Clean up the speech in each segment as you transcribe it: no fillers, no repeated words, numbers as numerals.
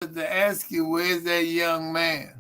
to ask you, where's that young man?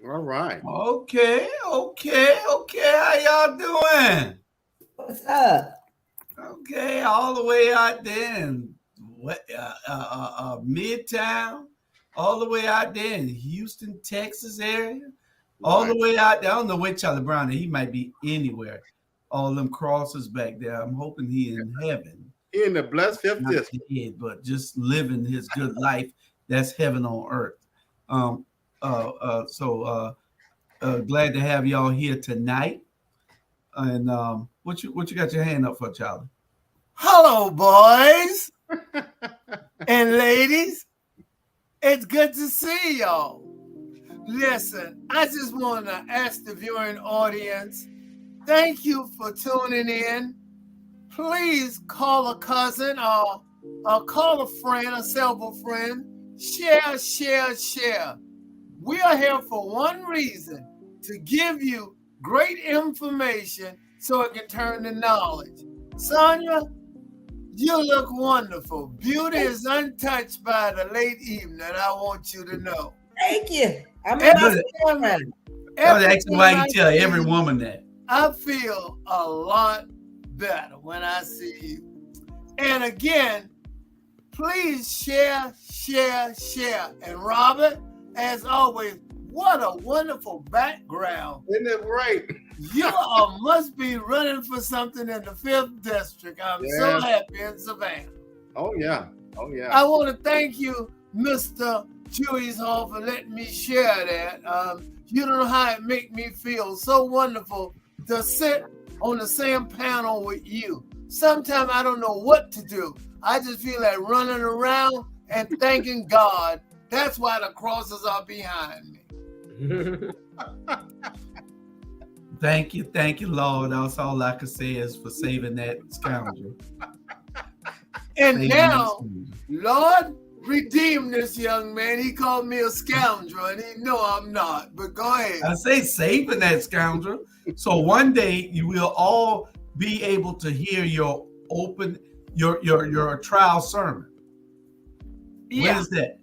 All right. Okay. How y'all doing? What's up? Okay, all the way out there in Midtown, all the way out there in Houston, Texas area, all the way out there. I don't know where Charlie Brown is. He might be anywhere. All them crosses back there. I'm hoping he in heaven. He in the blessed fifth Not district. dead, but just living his good life. That's heaven on earth. So glad to have y'all here tonight. And what you got your hand up for, Charlie? Hello, boys and ladies. It's good to see y'all. Listen, I just want to ask the viewing audience, thank you for tuning in. Please call a cousin or call a friend, a several friend. Share. We are here for one reason, to give you great information so it can turn to knowledge. Sonia, you look wonderful. Beauty is untouched by the late evening, I want you to know. Thank you. I'm That's why you tell every woman that. I feel a lot better when I see you. And again, please share. And Robert, as always, What a wonderful background. Isn't it right? You must be running for something in the 5th district. I'm so happy in Savannah. Oh, yeah. Oh, yeah. I want to thank you, Mr. Chewy's Hall, for letting me share that. You don't know how it make me feel. So wonderful to sit on the same panel with you. Sometimes I don't know what to do. I just feel like running around and thanking God. That's why the crosses are behind me. Thank you, Lord. That's all I can say is for saving that scoundrel. And now, Lord, redeem this young man. He called me a scoundrel, and he know I'm not. But go ahead. I say saving that scoundrel. So one day you will all be able to hear your trial sermon. Yeah. When is that?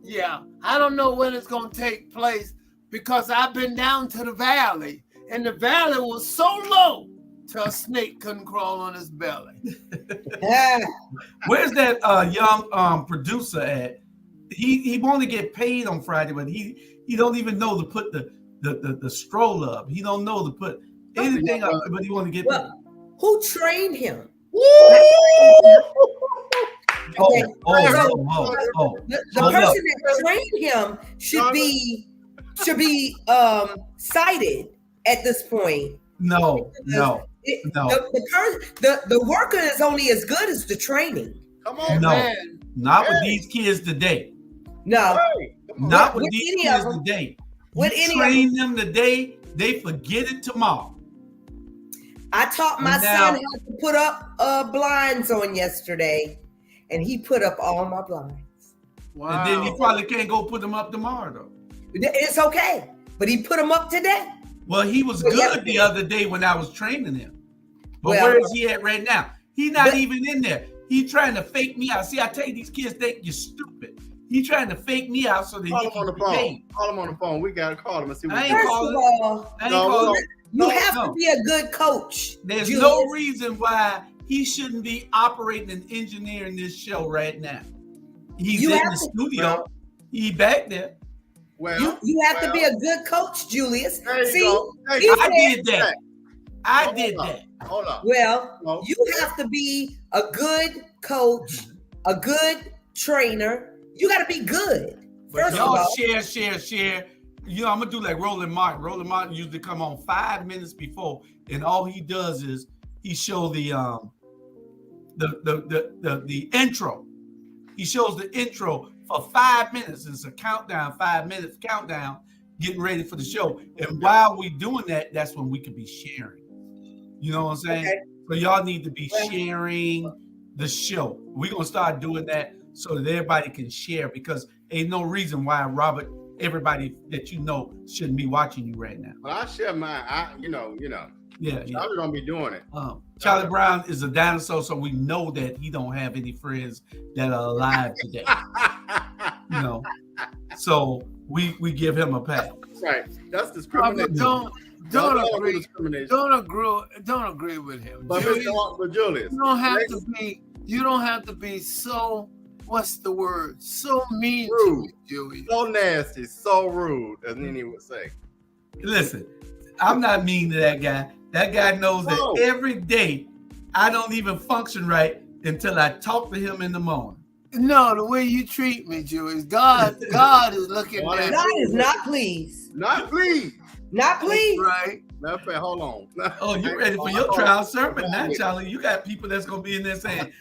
Yeah, I don't know when it's going to take place because I've been down to the valley, and the valley was so low till a snake couldn't crawl on his belly. Where's that young producer at? He want to get paid on Friday, but he don't even know to put the stroll up. He don't know to put anything up, but he want to get paid. Who trained him? The person that trained him should be cited at this point. No. The worker is only as good as the training. Come on, man. Not with these kids today. No. Not with these kids today. You train them today, they forget it tomorrow. I taught my son how to put up blinds on yesterday, and he put up all my blinds. Wow. And then he probably can't go put them up tomorrow, though. It's okay, but he put them up today. Well, he was good the other day when I was training him. But where is he at right now? He's not even in there. He's trying to fake me out. See, I tell you, these kids think you're stupid. He's trying to fake me out so that he can be paid. Call him on the phone. We got to call him and see what First of all, you have to be a good coach. There's no reason why he shouldn't be operating and engineering this show right now. He's in the studio. He's back there. Well, you have to be a good coach, Julius. See, I did that. I did that. Hold on. Well, you have to be a good coach, a good trainer. You got to be good. First of all, share. You know, I'm gonna do like Roland Martin. Roland Martin usually come on 5 minutes before, and all he does is he show the intro. He shows the intro for 5 minutes. It's a countdown, 5 minutes countdown, getting ready for the show. And while we doing that, that's when we can be sharing. You know what I'm saying? Okay. So y'all need to be sharing the show. We're gonna start doing that so that everybody can share, because ain't no reason why everybody that you know shouldn't be watching you right now. Well, I share mine. Yeah. Charlie don't be doing it. Charlie Brown is a dinosaur, so we know that he don't have any friends that are alive today. You know, so we give him a pass. Right. That's discrimination. Don't agree with him. But Julius, you don't have to be so, what's the word? So mean rude. To me, Julius. So nasty, so rude, as Nene would say. Listen, I'm not mean to that guy. That guy knows that every day I don't even function right until I talk to him in the morning. No, the way you treat me, Julius. God is looking at me. God is not pleased. Not pleased. Not pleased. Right. Matter of fact, hold on. Oh, you ready for your trial sermon now, Charlie? You got people that's gonna be in there saying,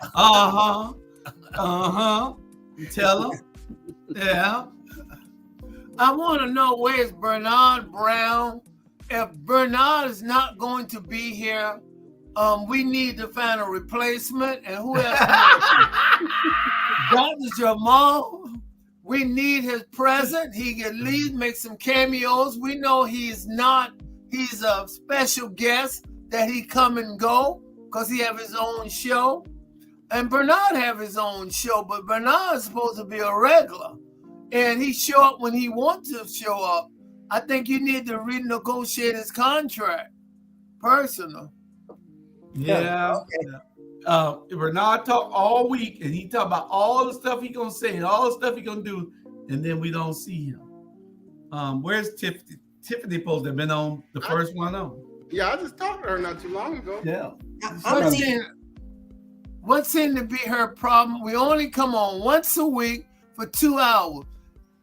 You tell them. Yeah. I want to know, where's Bernard Brown? If Bernard is not going to be here, we need to find a replacement. And who else? Dr. Jamal. We need his presence. He can at least make some cameos. We know he's a special guest that he come and go because he have his own show. And Bernard have his own show, but Bernard is supposed to be a regular. And he show up when he wants to show up. I think you need to renegotiate his contract. Personal. Yeah. Okay. Bernard talk all week, and he talk about all the stuff he gonna say and all the stuff he gonna do, and then we don't see him. Where's Tiffany? Tiffany supposed to have been on the first one on. Yeah, I just talked to her not too long ago. Yeah. What seemed to be her problem? We only come on once a week for 2 hours.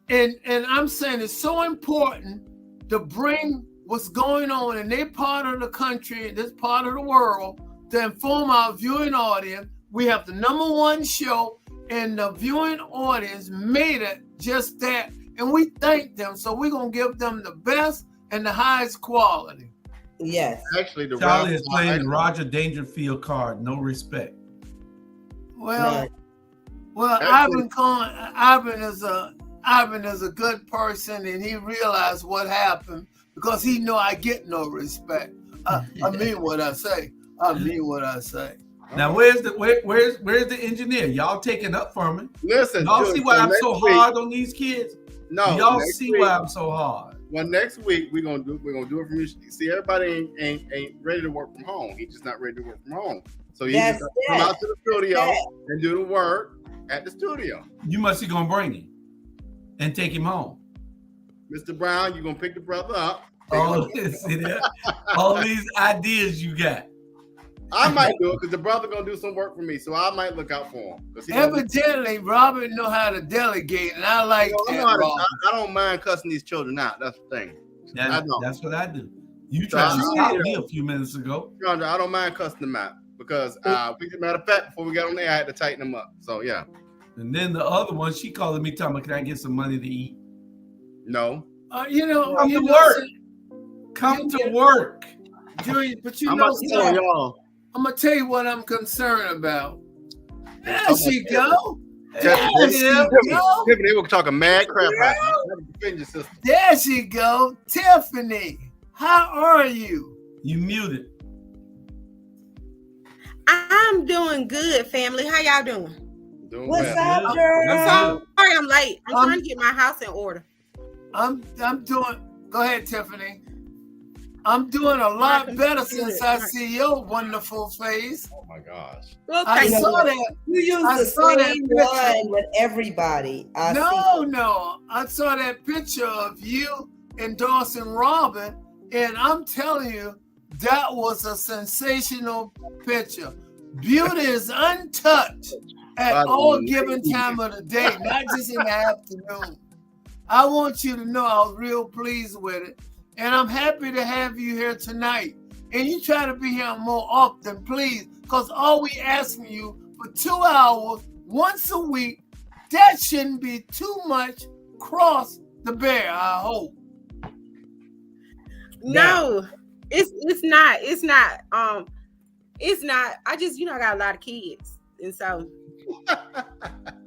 And I'm saying it's so important to bring what's going on in their part of the country, this part of the world, to inform our viewing audience. We have the #1 show, and the viewing audience made it just that. And we thank them. So we're going to give them the best and the highest quality. Yes. Actually, Charlie is playing the Roger Dangerfield card. No respect. Well, Ivan is a good person, and he realized what happened because he know I get no respect. I mean what I say. Now where's the engineer? Y'all taking up for me. Listen, y'all see why I'm so hard on these kids? No, y'all see why I'm so hard. Well, next week we're gonna do it from you. See, everybody ain't ready to work from home. He's just not ready to work from home. So you just come out to the studio and do the work at the studio. You must be gonna bring him and take him home. Mr. Brown, you're gonna pick the brother up. All these ideas you got. I might do it because the brother gonna do some work for me, so I might look out for him. Evidently, Robert know how to delegate, and I like that. I don't mind cussing these children out. That's the thing. That's what I do. You tried to stop me a few minutes ago. I don't mind cussing them out because, matter of fact, before we got on there, I had to tighten them up. So yeah. And then the other one, she calling me, telling me, "Can I get some money to eat?" No. Come to work. Come to work, Julian. But I'm gonna tell you what I'm concerned about. There she go. Tiffany, they were talking mad crap. There she go. Tiffany, how are you? You muted. I'm doing good, family. How y'all doing? What's up, girl? Sorry I'm late. I'm trying to get my house in order. I'm doing. Go ahead, Tiffany. I'm doing a lot better since I see your wonderful face. Oh my gosh! Well, I saw that. You use the same one with everybody. No. I saw that picture of you endorsing Robin, and I'm telling you, that was a sensational picture. Beauty is untouched at all given time of the day, not just in the afternoon. I want you to know I was real pleased with it. And I'm happy to have you here tonight. And you try to be here more often, please, because all we asking you for 2 hours, once a week, that shouldn't be too much cross the bear, I hope. No, it's not. It's not. I just, I got a lot of kids. And so,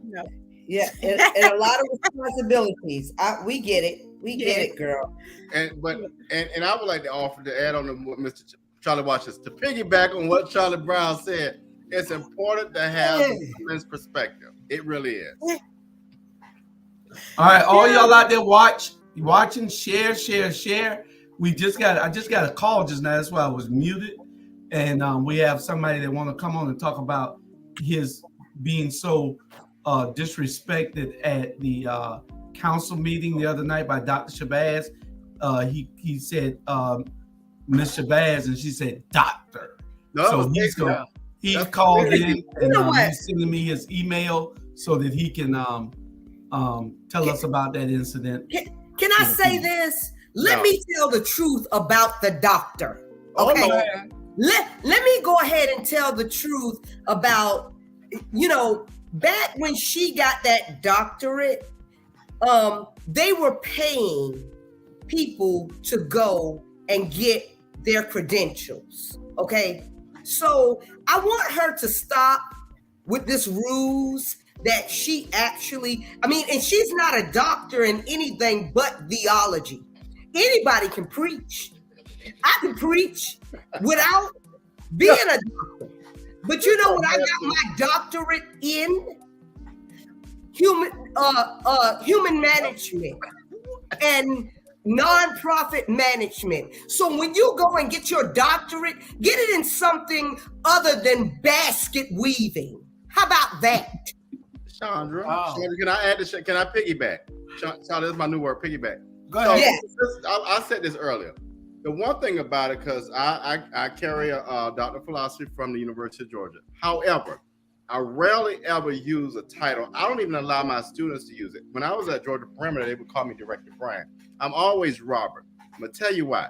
no. Yeah, and a lot of responsibilities. We get it. We get it, girl. And I would like to offer to add on to what Mr. Charlie watches, to piggyback on what Charlie Brown said. It's important to have a woman's perspective. It really is. All right, all y'all out there watching, share. I just got a call just now. That's why I was muted. And we have somebody that want to come on and talk about his being so disrespected at the council meeting the other night by Dr. Shabazz. He said Miss Shabazz, and she said doctor. So he's called in and he's sending me his email so that he can tell us about that incident. Can I say this? Let me tell the truth about the doctor. Okay. Let me go ahead and tell the truth about, back when she got that doctorate, they were paying people to go and get their credentials. Okay. So I want her to stop with this ruse that she actually, and she's not a doctor in anything but theology. Anybody can preach. I can preach without being a doctor. But you know what I got my doctorate in? Human management and nonprofit management. So when you go and get your doctorate, get it in something other than basket weaving. How about that? Chandra, can I add this? Can I piggyback? Chandra, that's my new word, piggyback. Go ahead. Yes. I said this earlier. The one thing about it, because I carry a Doctor of Philosophy from the University of Georgia. However, I rarely ever use a title. I don't even allow my students to use it. When I was at Georgia Perimeter, they would call me Director Brian. I'm always Robert. I'm going to tell you why.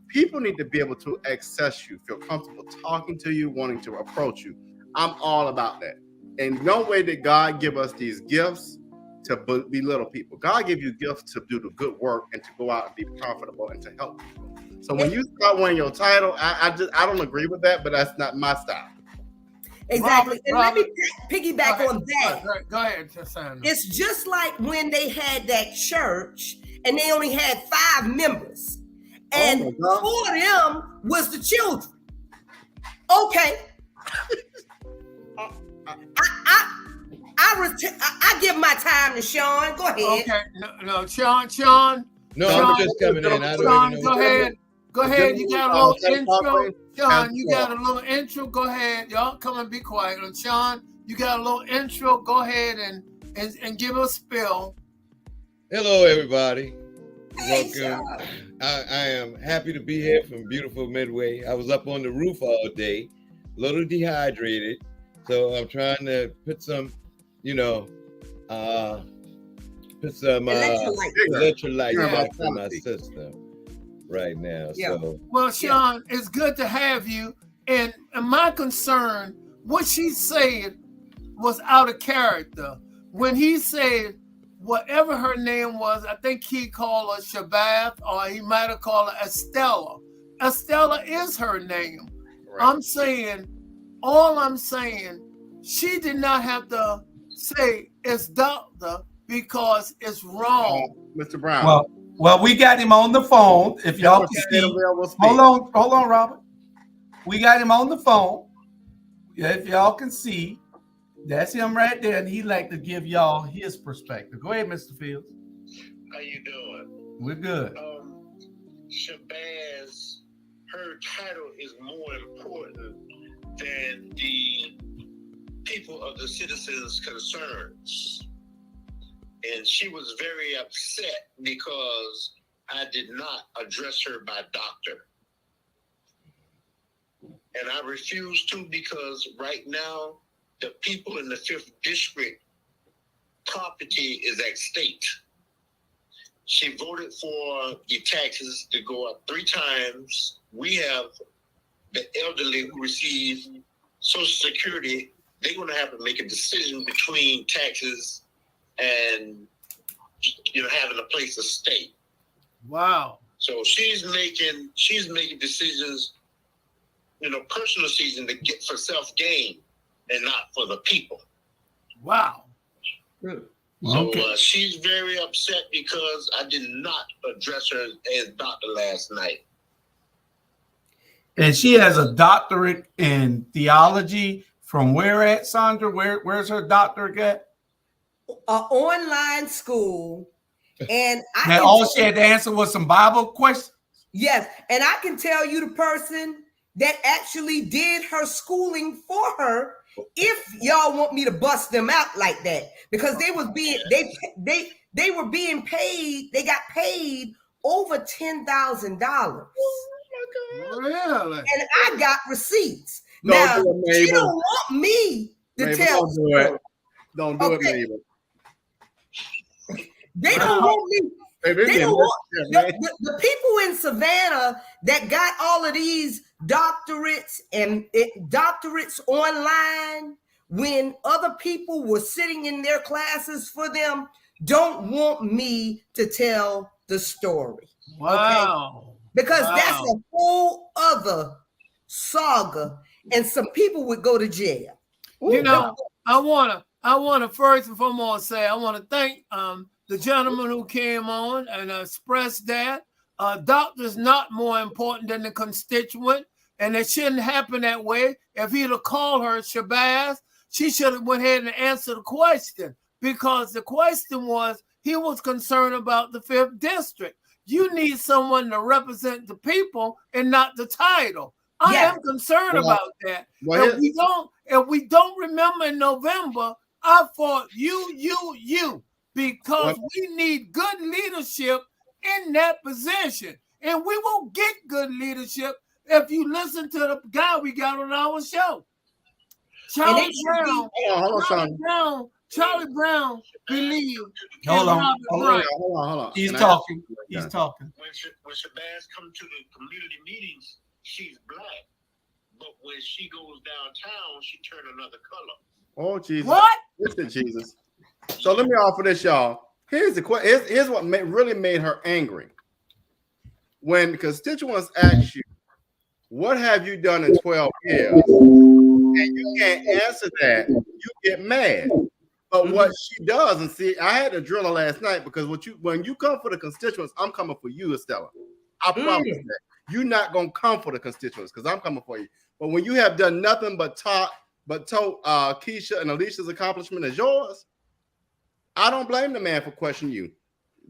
People need to be able to access you, feel comfortable talking to you, wanting to approach you. I'm all about that. And no way did God give us these gifts to belittle people. God gave you gifts to do the good work and to go out and be profitable and to help people. So when you start wearing your title, I don't agree with that, but that's not my style. Exactly. Robert, and let me piggyback on that. Go ahead, Cassandra. It's just like when they had that church and they only had 5 members. And 4 of them was the children. Okay. I give my time to Sean. Go ahead. Okay. No, Sean. No, Sean, I'm just coming in. I don't Sean, even know. go ahead. Go ahead. You got a little intro. Sean, you got a little intro. Go ahead. Y'all come and be quiet. And Sean, you got a little intro. Go ahead and give us a spill. Hello, everybody. Hey, Welcome. I am happy to be here from beautiful Midway. I was up on the roof all day, a little dehydrated. So I'm trying to put some, electrolytes back in my system right now. Yeah. So Well, Sean, it's good to have you. And my concern, what she said was out of character. When he said whatever her name was, I think he called her Shabbath, or he might have called her Estella. Estella is her name. Right. All I'm saying, she did not have to say it's doctor because it's wrong. Mr. Brown. Well, we got him on the phone. If y'all can see, hold on, Robert. We got him on the phone. Yeah, if y'all can see, that's him right there, and he'd like to give y'all his perspective. Go ahead, Mr. Fields. How you doing? We're good. Shabazz, her title is more important than the people of the citizens' concerns. And she was very upset because I did not address her by doctor. And I refuse to, because right now, the people in the 5th district property is at stake. She voted for the taxes to go up 3 times. We have the elderly who receive Social Security. They're going to have to make a decision between taxes and having a place to stay. Wow. So she's making decisions, personal decisions to get for self-gain and not for the people. Wow. So she's very upset because I did not address her as doctor last night. And she has a doctorate in theology from where at, Sandra? Where's her doctorate at? An online school. And all she had to answer was some Bible questions? Yes. And I can tell you the person that actually did her schooling for her, if y'all want me to bust them out like that, because they were being paid. They got paid over $10,000. Really? And I got receipts. Now she don't want me to tell. Don't do it. Don't do it, Mabel. They don't want me. They don't want the people in Savannah that got all of these doctorates and doctorates online, when other people were sitting in their classes for them, don't want me to tell the story. Wow. Okay? Because that's a whole other saga, and some people would go to jail. I wanna first and foremost say I want to thank the gentleman who came on and expressed that doctor's not more important than the constituent, and it shouldn't happen that way. If he'd have called her Shabazz, she should have went ahead and answered the question, because the question was, he was concerned about the 5th district. You need someone to represent the people and not the title. I am concerned about that. If we don't remember in November, I fought you, because we need good leadership in that position. And we won't get good leadership if you listen to the guy we got on our show. Charlie Brown believed. Hold on. He's talking. When Shabazz comes to the community meetings, she's black. But when she goes downtown, she turned another color. Oh, Jesus. What? Listen, Jesus. So let me offer this, y'all. Here's the question. Here's what really made her angry. When constituents ask you, what have you done in 12 years? And you can't answer that, you get mad. But what she does, and see, I had to drill her last night because when you come for the constituents, I'm coming for you, Estella. I promise that. You're not gonna come for the constituents because I'm coming for you. But when you have done nothing but told Keisha and Alicia's accomplishment as yours, I don't blame the man for questioning you.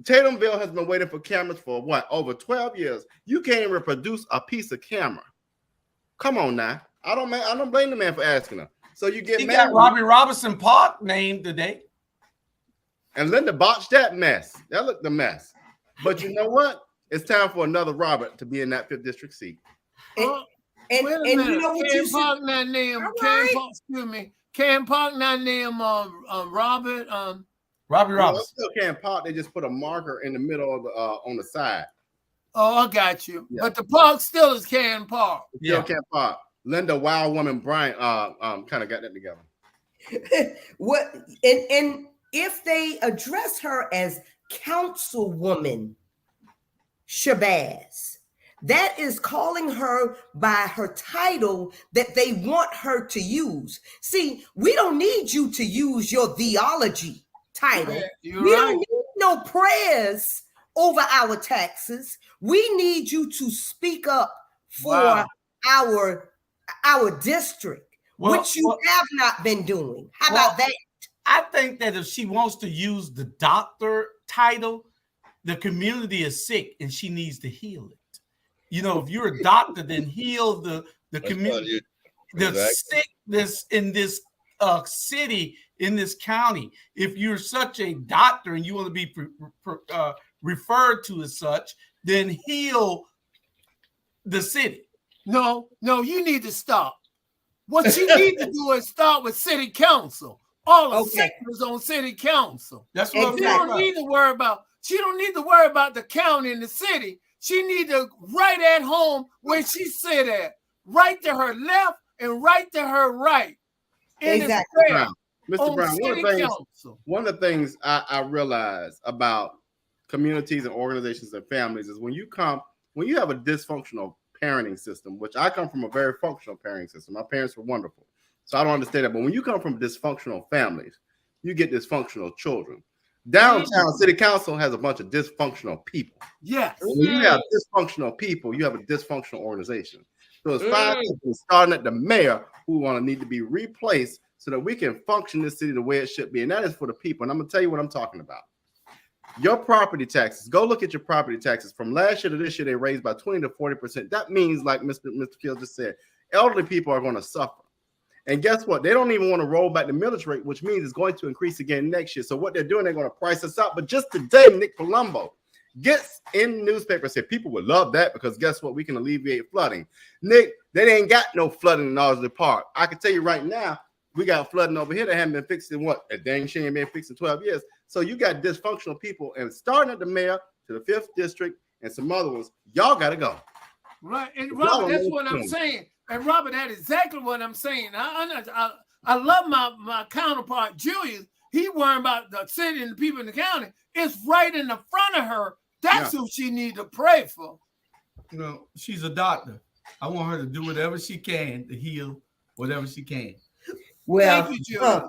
Tatumville has been waiting for cameras for what, over 12 years. You can't even produce a piece of camera. Come on now. I don't blame the man for asking her. So you get mad. Got Robbie Robinson Park named today. And Linda botched that mess. That looked a mess. But you know what? It's time for another Robert to be in that 5th district seat. And you know what you Park not named Cam Park not named Robert Robbie Robinson. Still Cam Park. They just put a marker in the middle of the on the side. Oh, I got you. Yeah. But the park still is Cam Park. Still Cam Park. Linda Wild Woman Bryant kind of got that together. What and if they address her as Councilwoman Shabazz, that is calling her by her title that they want her to use. See, we don't need you to use your theology title. We don't need no prayers over our taxes. We need you to speak up for our district, which you have not been doing. How about that? I think that if she wants to use the doctor title, the community is sick and she needs to heal it. You know, if you're a doctor, then heal the community, the sickness in this city, in this county. If you're such a doctor and you want to be referred to as such, then heal the city. No, you need to stop. What you need to do is start with city council. All the sectors on city council. That's what she don't need to worry about. She don't need to worry about the county and the city. She need to right at home where she sit at, right to her left and right to her right. Exactly. Mr. Brown, one of the things I realize about communities and organizations and families is when you have a dysfunctional parenting system, which I come from a very functional parenting system. My parents were wonderful. So I don't understand that. But when you come from dysfunctional families, you get dysfunctional children. Downtown City Council has a bunch of dysfunctional people. Yes. When you have dysfunctional people, you have a dysfunctional organization. So it's 5 people starting at the mayor who need to be replaced so that we can function this city the way it should be. And that is for the people. And I'm going to tell you what I'm talking about. Your property taxes, go look at your property taxes. From last year to this year, they raised by 20 to 40%. That means, like Mr. Fields just said, elderly people are going to suffer. And guess what? They don't even want to roll back the millage rate, which means it's going to increase again next year. So what they're doing, they're going to price us out. But just today, Nick Palumbo gets in the newspaper and said people would love that because guess what? We can alleviate flooding. Nick, they ain't got no flooding in Ardsley Park. I can tell you right now, we got flooding over here that haven't been fixed in what? A dang shame ain't been fixed in 12 years. So you got dysfunctional people, and starting at the mayor to the 5th district and some other ones, y'all got to go. Right. And Robert, that's what I'm saying. And Robert, that's exactly what I'm saying. I love my counterpart, Julius. He worrying about the city and the people in the county. It's right in the front of her. That's who she need to pray for. You know, she's a doctor. I want her to do whatever she can to heal whatever she can. Well, thank you, Julius.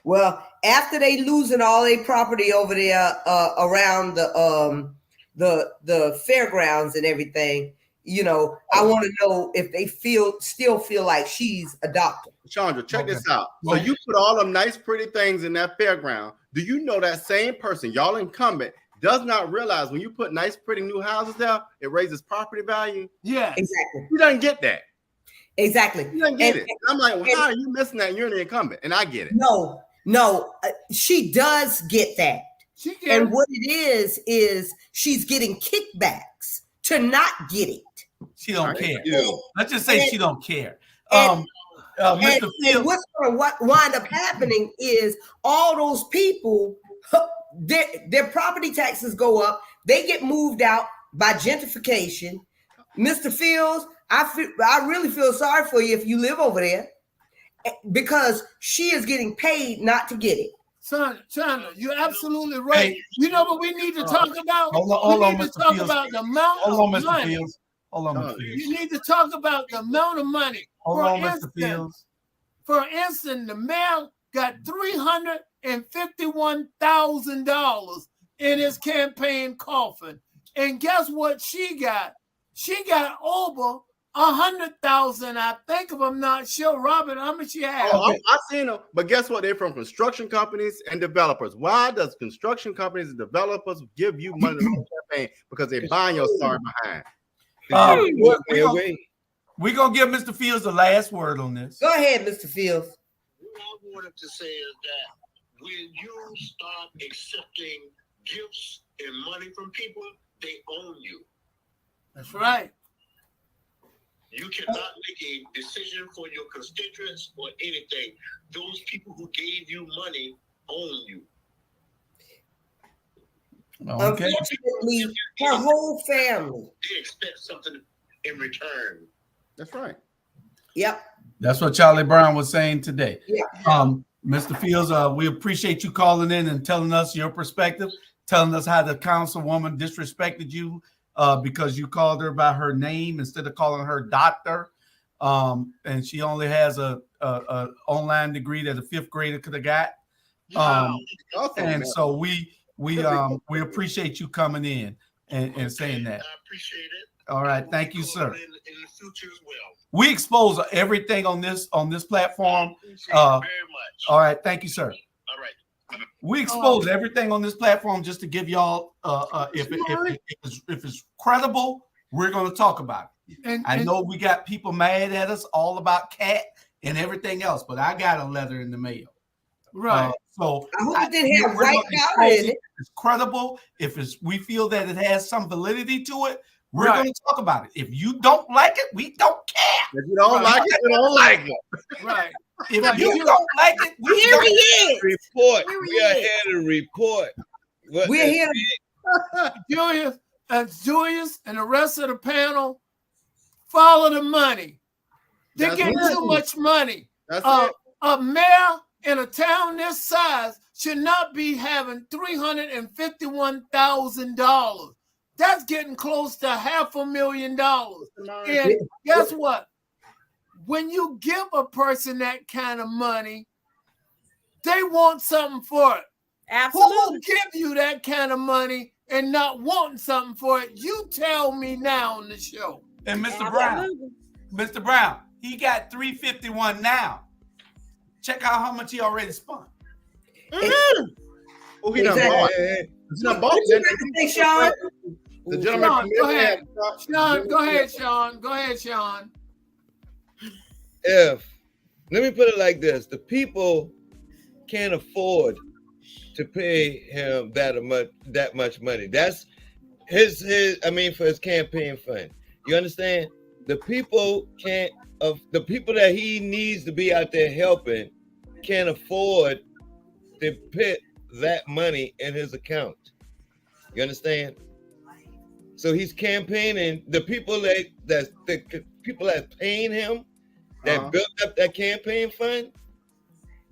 Well, after they losing all their property over there around the fairgrounds and everything, you know, I want to know if they still feel like she's a doctor. Chandra, check this out. So you put all them nice, pretty things in that fairground. Do you know that same person, y'all incumbent, does not realize when you put nice, pretty new houses there, it raises property value? Yeah, exactly. He doesn't get that. Exactly. He doesn't get it. And I'm like, well, how are you missing that? And you're the incumbent, and I get it. No, she does get that. And what it is she's getting kickbacks to not get it. She don't care. you. Let's just say she don't care. And Mr. Fields. what's going to wind up happening is all those people, their property taxes go up. They get moved out by gentrification. Mr. Fields, I really feel sorry for you if you live over there, because she is getting paid not to get it. Son, Chandler, you're absolutely right. Hey, you know what we need to talk about? Hold on, we need to Mr. talk Fields. about the amount Hold on, of Mr. money. Fields. Hold on, Mr. Fields. You need to talk about the amount of money. Hold on, Mr. Fields. For instance, the mayor got $351,000 in his campaign coffin. And guess what she got? She got over 100,000, I think, if I'm not sure. Robert, how much you have? Oh, I seen them, but guess what? They're from construction companies and developers. Why does construction companies and developers give you money to campaign? Because they're buying your story behind. We're going to give Mr. Fields the last word on this. Go ahead, Mr. Fields. What I wanted to say is that when you start accepting gifts and money from people, they own you. That's right. You cannot make a decision for your constituents or anything. Those people who gave you money own you. Okay. Unfortunately, her whole family. They expect something in return. That's right. Yep. That's what Charlie Brown was saying today. Yeah. Mr. Fields, we appreciate you calling in and telling us your perspective, telling us how the councilwoman disrespected you because you called her by her name instead of calling her doctor. And she only has a online degree that a fifth grader could have got. And so we appreciate you coming in and saying that. I appreciate it. All right, thank you, sir. In the future as well. We expose everything on this platform. Appreciate it very much. All right, thank you, sir. All right. We expose everything on this platform just to give y'all if it's credible, we're going to talk about it. I know we got people mad at us all about Cat and everything else, but I got a letter in the mail. Right. So I hope it didn't have white powder in it. If it's credible, we feel that it has some validity to it, we're going to talk about it. If you don't like it, we don't care. If you don't like it, you don't like it. Right. If you don't like it, we Here he is. Report. We are here to report. We're here. Julius and the rest of the panel, follow the money. They're getting too much money. That's A mayor in a town this size should not be having $351,000. That's getting close to $500,000. And guess what? When you give a person that kind of money, they want something for it. Absolutely. Who will give you that kind of money and not wanting something for it? You tell me now on the show. And Mr. Brown, he got 351 now. Check out how much he already spent. Oh, he done bought. He done bought. Sean. The gentleman. Sean, go ahead, Sean. Go ahead, Sean. Let me put it like this: the people can't afford to pay him that much money. That's his for his campaign fund. You understand? The people the people that he needs to be out there helping can't afford to put that money in his account. You understand? So he's campaigning. The people that's paying him, that built up that campaign fund,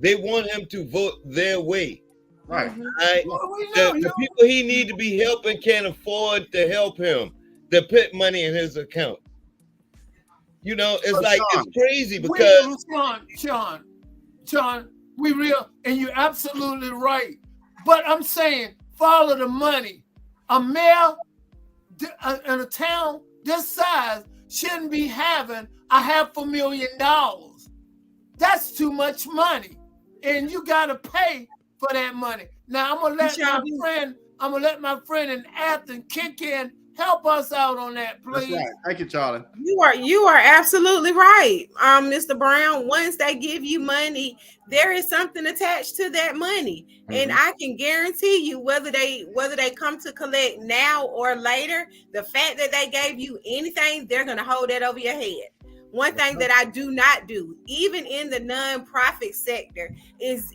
they want him to vote their way. Right. Right? The people he need to be helping can't afford to help him to put money in his account. You know, it's it's crazy because Sean, we real, and you're absolutely right. But I'm saying, follow the money. A mayor in a town this size shouldn't be having $500,000. That's too much money, and you gotta pay for that money. Now I'm gonna let my friend in Athens kick in Help us out on that, please. That's right. Thank you, Charlie. You are absolutely right, Mr. Brown. Once they give you money, there is something attached to that money, and I can guarantee you, whether they come to collect now or later, the fact that they gave you anything, they're gonna hold that over your head. One thing that I do not do, even in the nonprofit sector, is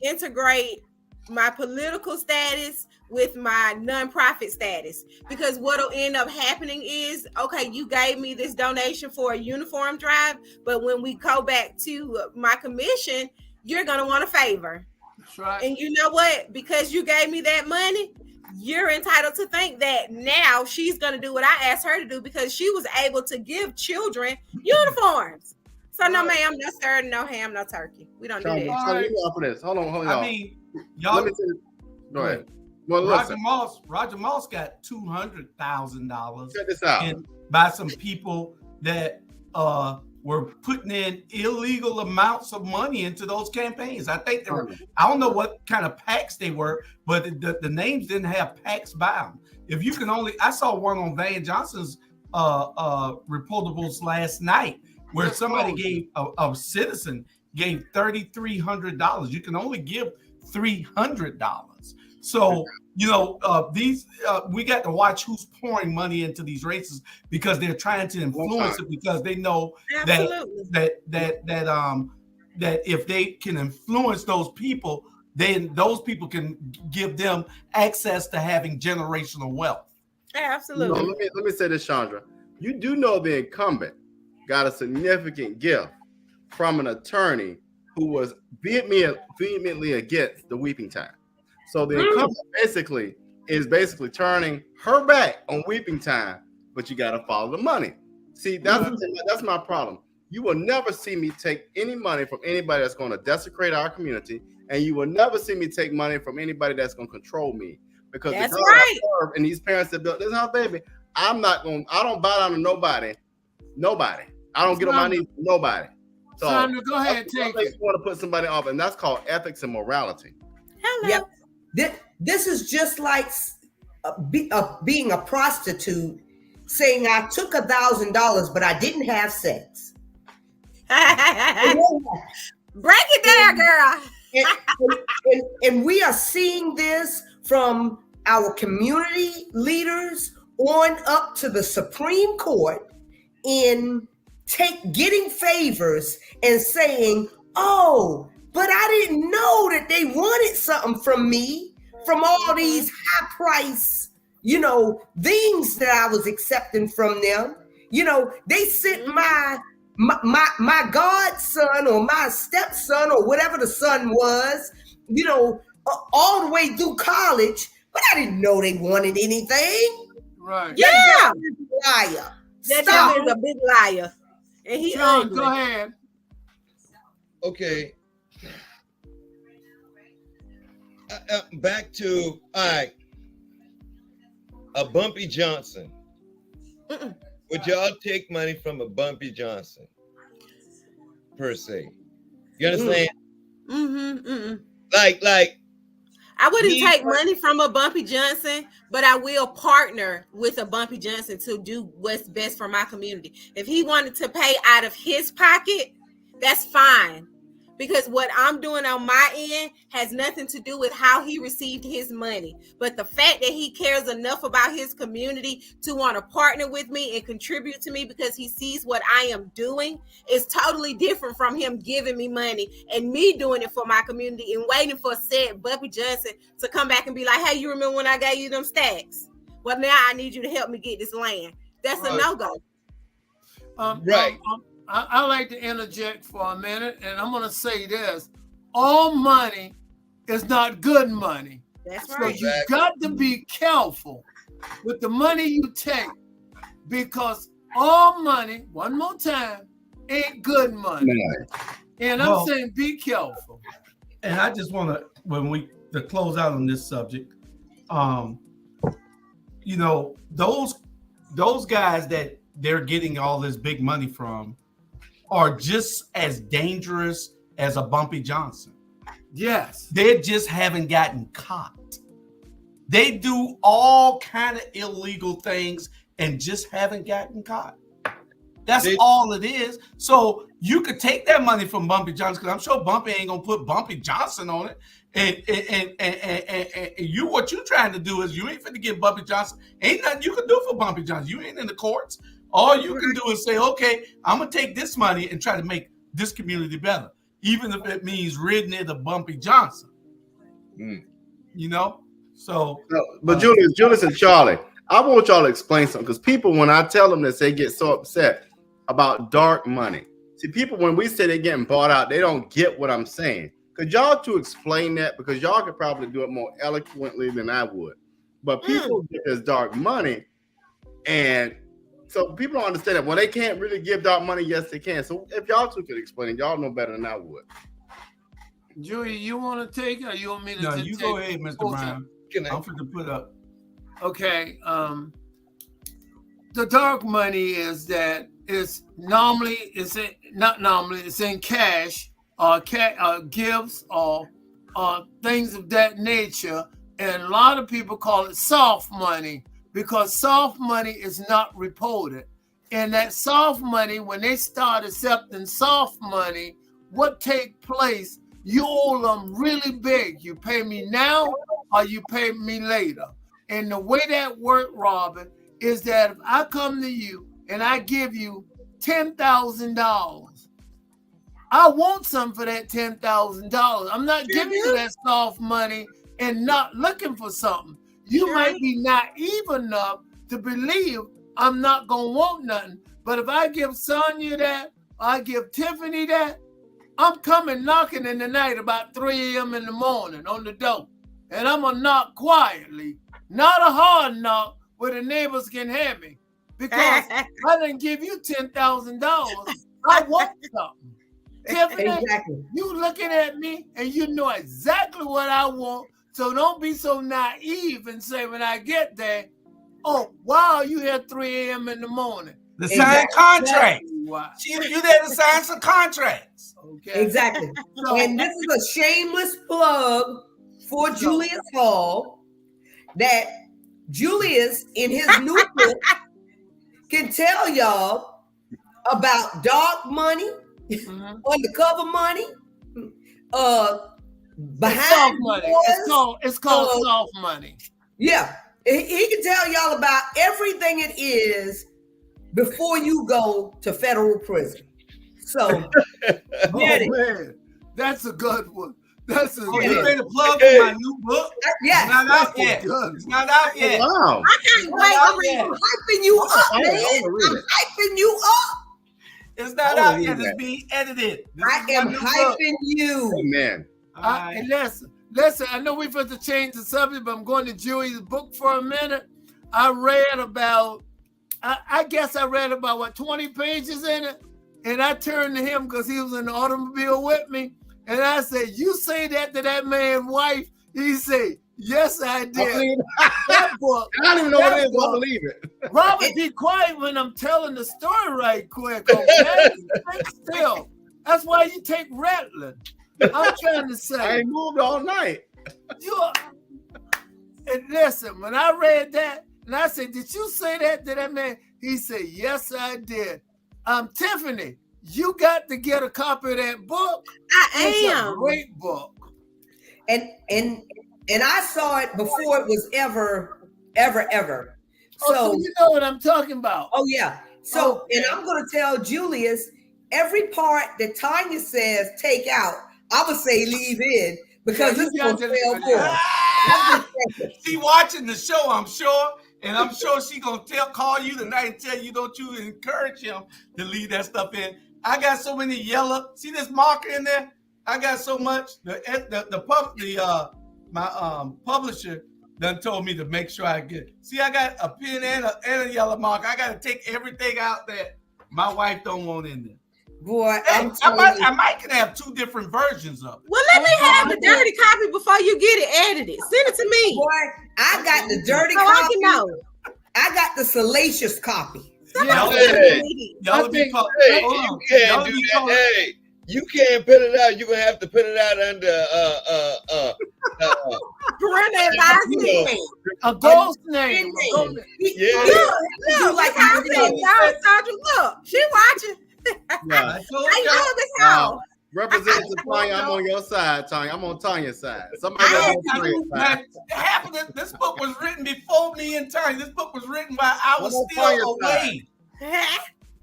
integrate my political status with my nonprofit status, because what'll end up happening is, okay, you gave me this donation for a uniform drive, but when we go back to my commission, you're gonna want a favor. That's right. And you know what? Because you gave me that money, you're entitled to think that now she's gonna do what I asked her to do because she was able to give children uniforms. So no, ma'am, no sir, no ham, no turkey. We don't do that. Charlie, let me offer this. Hold on. I mean, y'all. Let me say this. Go ahead. Well, Roger Moss got $200,000. Check this out. By some people that were putting in illegal amounts of money into those campaigns. I think they were. I don't know what kind of PACs they were, but the names didn't have PACs by them. If you can only, I saw one on Van Johnson's reportables last night where somebody gave a citizen gave $3,300. You can only give $300. So, you know, we got to watch who's pouring money into these races because they're trying to influence it because they know that if they can influence those people, then those people can give them access to having generational wealth. Absolutely. You know, let me say this, Chandra. You do know the incumbent got a significant gift from an attorney who was vehemently against the weeping time. So the incumbent is basically turning her back on weeping time, but you got to follow the money. See, that's my problem. You will never see me take any money from anybody that's going to desecrate our community, and you will never see me take money from anybody that's going to control me. Because that's the God right. I serve and these parents that built this house, baby, I don't bow down to nobody. I don't get on my knees to nobody. So Sandra, go ahead, take it. You want to put somebody off, and that's called ethics and morality. Hello. Yep. This is just like being a prostitute saying I took $1,000, but I didn't have sex. Break it down, girl. And we are seeing this from our community leaders on up to the Supreme Court in getting favors and saying, oh, but I didn't know that they wanted something from me, from all these high price, you know, things that I was accepting from them. You know, they sent my godson or my stepson or whatever the son was, you know, all the way through college, but I didn't know they wanted anything. Right. Yeah. Liar. That is a big liar. And he John, go ahead. Okay. Back to a Bumpy Johnson. Would y'all take money from a Bumpy Johnson per se? You understand? Like I wouldn't take money from a Bumpy Johnson, but I will partner with a Bumpy Johnson to do what's best for my community. If he wanted to pay out of his pocket, that's fine. Because what I'm doing on my end has nothing to do with how he received his money. But the fact that he cares enough about his community to want to partner with me and contribute to me because he sees what I am doing is totally different from him giving me money and me doing it for my community and waiting for said Bumpy Johnson to come back and be like, hey, you remember when I gave you them stacks? Well, now I need you to help me get this land. That's a no-go. Right. I like to interject for a minute, and I'm going to say this. All money is not good money. That's so right. You got to be careful with the money you take because all money, one more time, ain't good money. And I'm saying be careful. And I just want to close out on this subject, you know, those guys that they're getting all this big money from are just as dangerous as a Bumpy Johnson. Yes. They just haven't gotten caught. They do all kind of illegal things and just haven't gotten caught. That's all it is. So you could take that money from Bumpy Johnson, because I'm sure Bumpy ain't gonna put Bumpy Johnson on it. And you, what you trying to do is you ain't finna give Bumpy Johnson. Ain't nothing you can do for Bumpy Johnson. You ain't in the courts. All you can do is say, okay, I'm gonna take this money and try to make this community better, even if it means ridding it of Bumpy Johnson. You know. So, but Julius and Charlie, I want y'all to explain something, because people, when I tell them this, they get so upset about dark money. See, people, when we say they're getting bought out, they don't get what I'm saying. Could y'all to explain that? Because y'all could probably do it more eloquently than I would. But people get this dark money, and so people don't understand that. Well, they can't really give dark money. Yes, they can. So if y'all two could explain it, y'all know better than I would. Julie, you want to take it, or you want me to? No, you go ahead, Mr. Brown. I'm going to put up. Okay. The dark money is that it's in cash or gifts or things of that nature, and a lot of people call it soft money because soft money is not reported. And that soft money, when they start accepting soft money, what takes place? You owe them really big. You pay me now or you pay me later. And the way that works, Robin, is that if I come to you and I give you $10,000, I want some for that $10,000. I'm not giving you that soft money and not looking for something. You might be naive enough to believe I'm not going to want nothing. But if I give Sonia that, I give Tiffany that, I'm coming knocking in the night about 3 a.m. in the morning on the door. And I'm going to knock quietly. Not a hard knock where the neighbors can hear me. Because I didn't give you $10,000. I want something. Tiffany, you looking at me and you know exactly what I want. So don't be so naive and say when I get there, oh, wow, you here 3 a.m. in the morning. The signed contract. You there to sign some contracts. Okay. Exactly. And this is a shameless plug for Julius Hall, that Julius in his new book can tell y'all about dark money, undercover money, behind soft money. It's called soft money. Yeah. He can tell y'all about everything it is before you go to federal prison. So, man, that's a good one. That's a good one. You ready to plug for my new book? Yeah. It's not out yet. It's not out yet. Wow. I can't wait. I'm hyping you up, man. I'm hyping you up. It's not out yet. It's being edited. I am hyping you. Amen. And listen, I know we've had to change the subject, but I'm going to Julie's book for a minute. I read about, I guess I read about, 20 pages in it? And I turned to him because he was in the automobile with me. And I said, you say that to that man's wife? He said, yes, I did. That book. I don't even know what it is, but I believe it. Robert, be quiet when I'm telling the story right quick, okay? Still. That's why you take Rattling. I'm trying to say. I ain't moved all night. And listen, when I read that, and I said, did you say that to that man? He said, yes, I did. Tiffany, you got to get a copy of that book. It's a great book. And I saw it before it was ever. So you know what I'm talking about. Oh, yeah. So, and I'm going to tell Julius, every part that Tanya says take out, I would say leave in, because this is going to fail for. She watching the show, I'm sure. And I'm sure she gonna call you tonight and tell you, don't you encourage him to leave that stuff in. I got so many yellow. See this marker in there? I got so much. My publisher done told me to make sure I get it. See, I got a pen and a yellow marker. I got to take everything out that my wife don't want in there. Boy, hey, I might can have 2 different versions of it. Well, let me have the dirty copy before you get it edited. Send it to me. Boy, I got the dirty copy. I can know. I got the salacious copy. Y'all be called. You can't do that. Hey, you can't put it out. You're gonna have to put it out under parental advisory. A ghost name. A ghost name. Yeah. Look, like how I said, Sandra, look, she watching. Yeah. I told I y'all. know this how. Representative Tanya, I'm on your side, Tanya. I'm on Tanya's side. Somebody I else had on Tanya's side. Half of this book was written before me and Tanya. This book was written while I was I'm on still Tanya's away.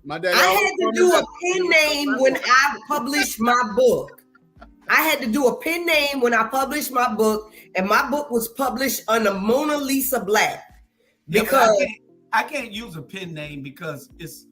My daddy I always had to told me do a that. pen name when I published my book. I had to do a pen name when I published my book, and my book was published under Mona Lisa Black. Yeah, but Because I can't use a pen name because it's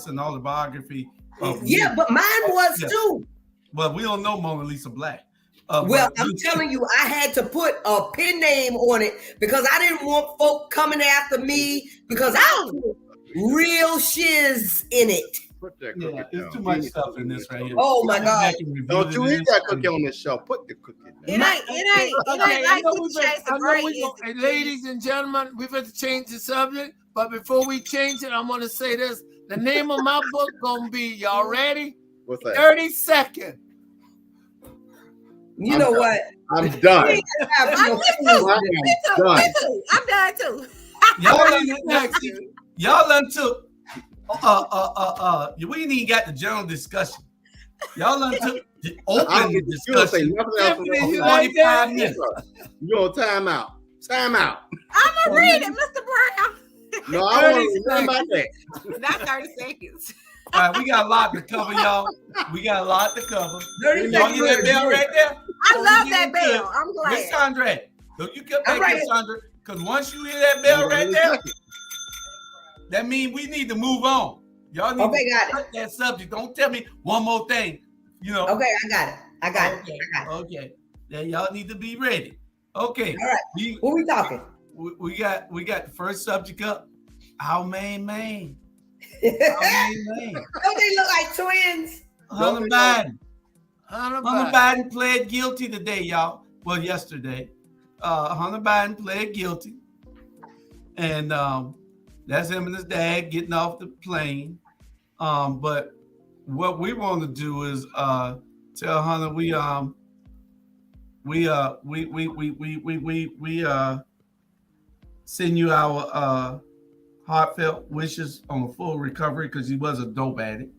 an autobiography of me. yeah, but mine was Yeah. too. Well, we don't know Mona Lisa Black. Well, I'm telling you, I had to put a pen name on it because I didn't want folk coming after me because I put real shiz in it. Put that Yeah, cookie it's down. too much stuff in this right here. Oh my God! Don't you eat that cookie on this show. Put the cookie down. It ain't like we chase the break. Hey, ladies and gentlemen, we've got to change the subject. But before we change it, I'm going to say this. The name of my book going to be, y'all ready? What's that? 30 seconds. You know what? I'm done. Me too. I'm done too. Y'all done took we ain't even got the general discussion. Y'all done took the open discussion. 45 minutes. You on time out. Time out. I'm gonna read it, Mr. Brown. No, I want to know about that. Not 30 seconds. All right, we got a lot to cover, y'all. We got a lot to cover. 30 Y'all hear that bell right there? I love that bell. I'm glad. Miss Sandra, don't you get back All here, right. Sandra? Because once you hear that bell right there, that means we need to move on. Y'all need Okay, to got it. cut that subject. Don't tell me one more thing. You know. Okay, I got it. I got it. Okay. Then y'all need to be ready. Okay. All right. What we talking? We got the first subject up. Our main man. Don't they look like twins? Hunter Biden. Hunter Biden pled guilty today, y'all. Well, yesterday. Hunter Biden pled guilty. And that's him and his dad getting off the plane. But what we want to do is tell Hunter we send you our heartfelt wishes on a full recovery because he was a dope addict.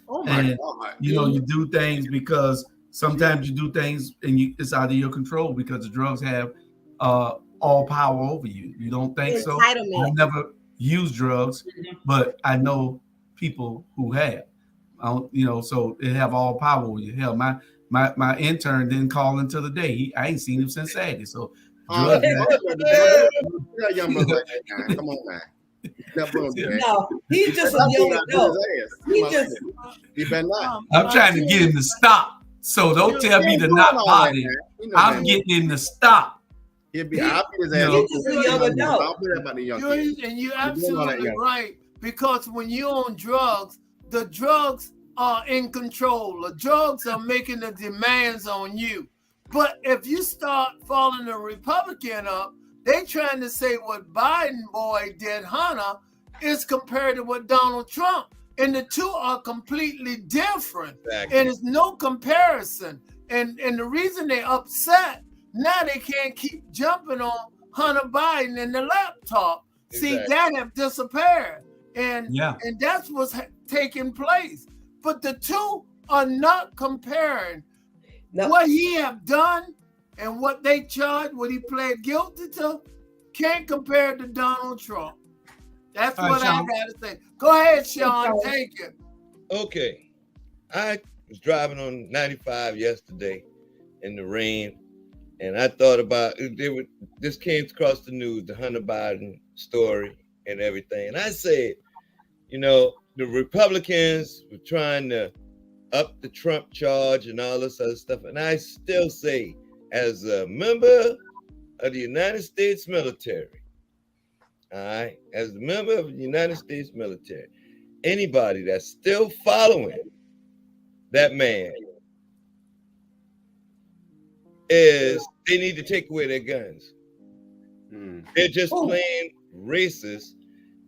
Oh my and, God. You know, you do things because sometimes you do things and it's out of your control because the drugs have all power over you. You don't think so? I never use drugs, but I know people who have. So they have all power over you. Hell, my intern didn't call until the day. I ain't seen him since Saturday. So drugs young brother like that, man. Come on, man. No, he's just a young adult. He better not. I'm trying to get him to stop. So don't tell me to not party. I'm getting him to stop. He'll be his ass. He's just a young adult. And you're absolutely right. Because when you're on drugs, the drugs are in control. The drugs are making the demands on you. But if you start following the Republican up, they trying to say what Biden boy did, Hunter, is compared to what Donald Trump. And the two are completely different. Exactly. And it's no comparison. And the reason they're upset, now they can't keep jumping on Hunter Biden and the laptop. Exactly. See, that have disappeared. And that's what's taking place. But the two are not comparing. What he have done and what they charged, what he pled guilty to, can't compare to Donald Trump. That's what I gotta say. Go ahead, Sean, take it. Okay. I was driving on 95 yesterday in the rain, and I thought about this came across the news, the Hunter Biden story and everything. And I said, the Republicans were trying to up the Trump charge and all this other stuff. And I still say, as a member of the United States military, all right, as a member of the United States military, anybody that's still following that man they need to take away their guns. They're just plain racist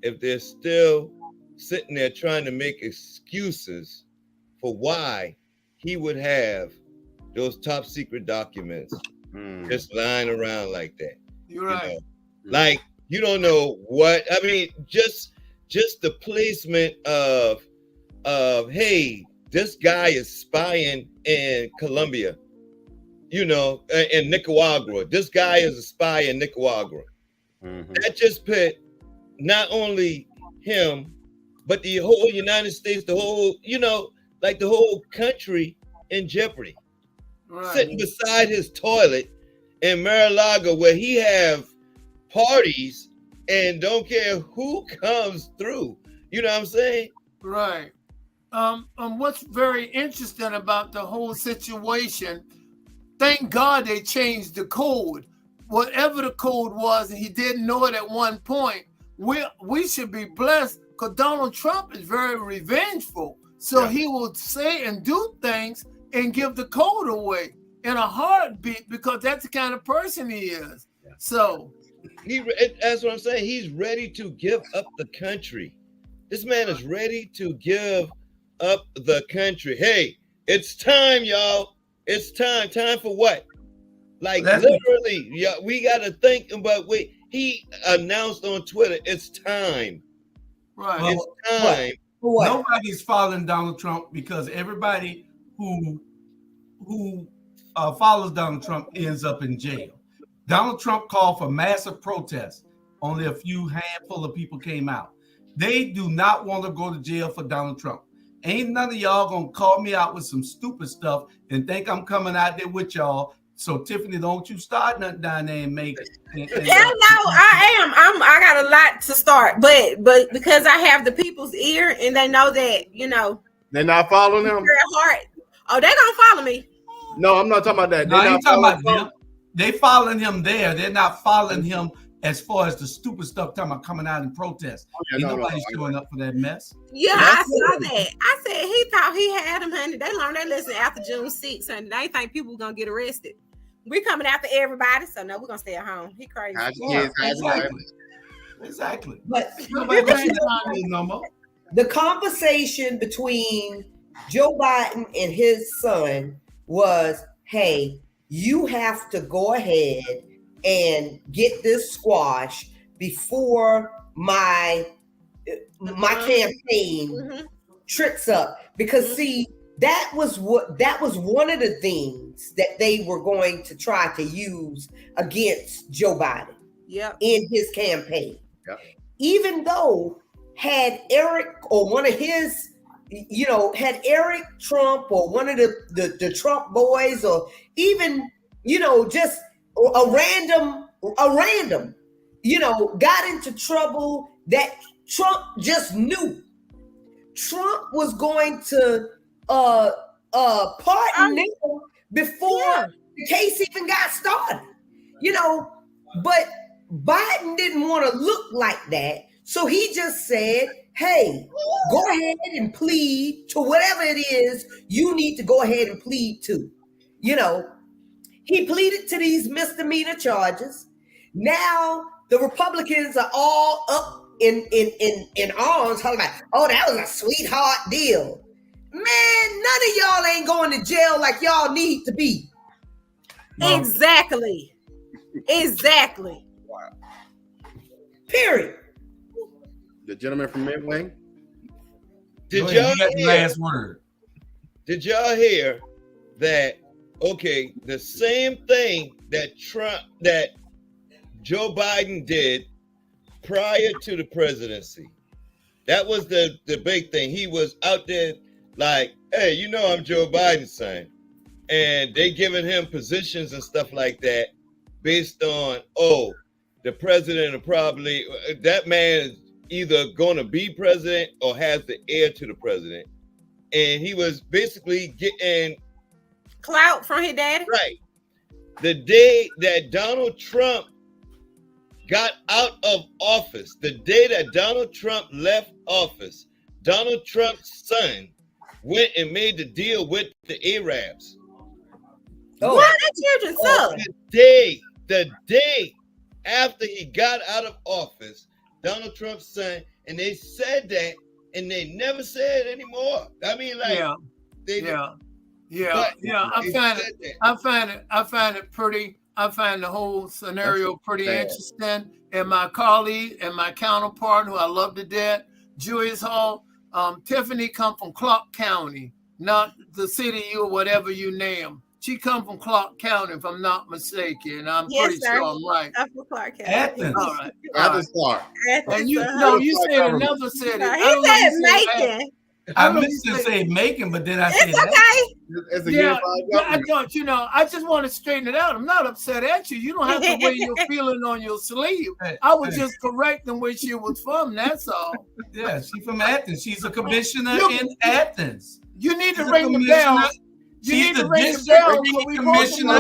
if they're still sitting there trying to make excuses for why he would have those top secret documents just lying around like that. You're right. Like, you don't know what, I mean, just the placement of hey, this guy is spying in Colombia, you know, in Nicaragua. This guy is a spy in Nicaragua. That just put not only him, but the whole United States, the whole, you know, like the whole country in jeopardy. Right. Sitting beside his toilet in Mar-a-Lago where he have parties and don't care who comes through. You know what I'm saying? Right. What's very interesting about the whole situation, thank God they changed the code. Whatever the code was, and he didn't know it at one point, we should be blessed because Donald Trump is very revengeful. So he will say and do things and give the code away in a heartbeat because that's the kind of person he is. So that's what I'm saying. He's ready to give up the country. This man is ready to give up the country. Hey, it's time, y'all. It's time. Time for what? Like literally, yeah, we got to think about he announced on Twitter, it's time. Right. It's time. What? Nobody's following Donald Trump because everybody who follows Donald Trump ends up in jail. Donald Trump called for massive protests. Only a few handful of people came out. They do not want to go to jail for Donald Trump. Ain't none of y'all gonna call me out with some stupid stuff and think I'm coming out there with y'all. So Tiffany, don't you start nothing down there and make it. Hell no, I am. I got a lot to start, but because I have the people's ear and they know that, you know, they're not following him. Oh, they gonna follow me. No, I'm not talking about that. No, I ain't talking about them. They following him there. They're not following him as far as the stupid stuff talking about coming out and protest. Nobody's showing up for that mess. Yeah, I saw that. I said he thought he had them, honey. They learned their lesson after June 6th, honey. They think people were gonna get arrested. We're coming after everybody, so no, we're gonna stay at home. He crazy. Exactly. But the conversation between Joe Biden and his son was, hey, you have to go ahead and get this squash before my campaign trips up. Because see, that was one of the things that they were going to try to use against Joe Biden in his campaign. Even though had Eric or one of his, you know, had Eric Trump or one of the Trump boys, or even, you know, just a random, you know, got into trouble that Trump just knew Trump was going to pardon them before the case even got started, you know, but Biden didn't want to look like that. So he just said, hey, go ahead and plead to whatever it is you need to go ahead and plead to. You know, he pleaded to these misdemeanor charges. Now the Republicans are all up in arms, talking about, oh, that was a sweetheart deal. Man, none of y'all ain't going to jail like y'all need to be. Exactly. Period. The gentleman from Midway. Did y'all hear the last word? Did y'all hear that? Okay, the same thing that Joe Biden did prior to the presidency. That was the big thing. He was out there like, hey, you know, I'm Joe Biden's son. And they giving him positions and stuff like that based on, oh, the president will probably, that man is either going to be president or has the heir to the president. And he was basically getting clout from his daddy. Right. The day that Donald Trump got out of office, the day that Donald Trump left office, Donald Trump's son went and made the deal with the Arabs. Oh, what? That children's son. The day after he got out of office, Donald Trump's son, and they said that, and they never said it anymore. I mean, like, I find it pretty I find the whole scenario pretty interesting. And my colleague and my counterpart, who I love to death, Julius Hall, Tiffany come from Clark County, not the city or whatever you name. She come from Clark County, if I'm not mistaken. I'm pretty sure I'm right. I'm from Clark County. Athens. All right. Athens, Clark. And you said another city. No, he said Macon. I meant to say Macon, but then I said It's okay. It's a Yeah, unified I don't, I just want to straighten it out. I'm not upset at you. You don't have to wear your feeling on your sleeve. I was just correcting where she was from. That's all. Yeah, she's from Athens. She's a commissioner in Athens. You need to ring the bell. She's the district 3 commissioner.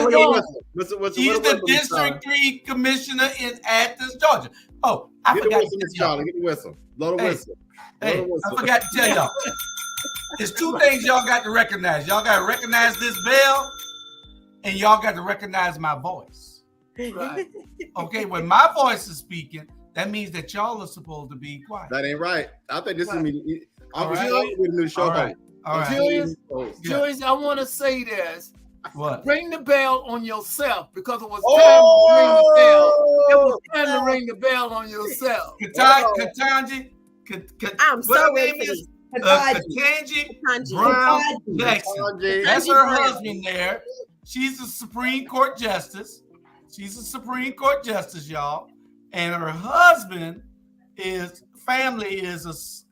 She's the district 3 commissioner in Athens, Georgia. Oh, I forgot to tell y'all. Get the whistle. Blow the whistle. Hey, I forgot to tell y'all. There's 2 things y'all got to recognize. Y'all got to recognize this bell, and y'all got to recognize my voice. Right. Okay, when my voice is speaking, that means that y'all are supposed to be quiet. That ain't right. I think this is me. I'm All right. with a new show. All right. Julius, I want to say this. What? Ring the bell on yourself, because it was time to ring the bell. It was time to ring the bell on yourself. Katanji. I'm so ready for this. Katanji Brown Jackson. That's her husband there. She's a Supreme Court justice. Y'all. And her husband family is has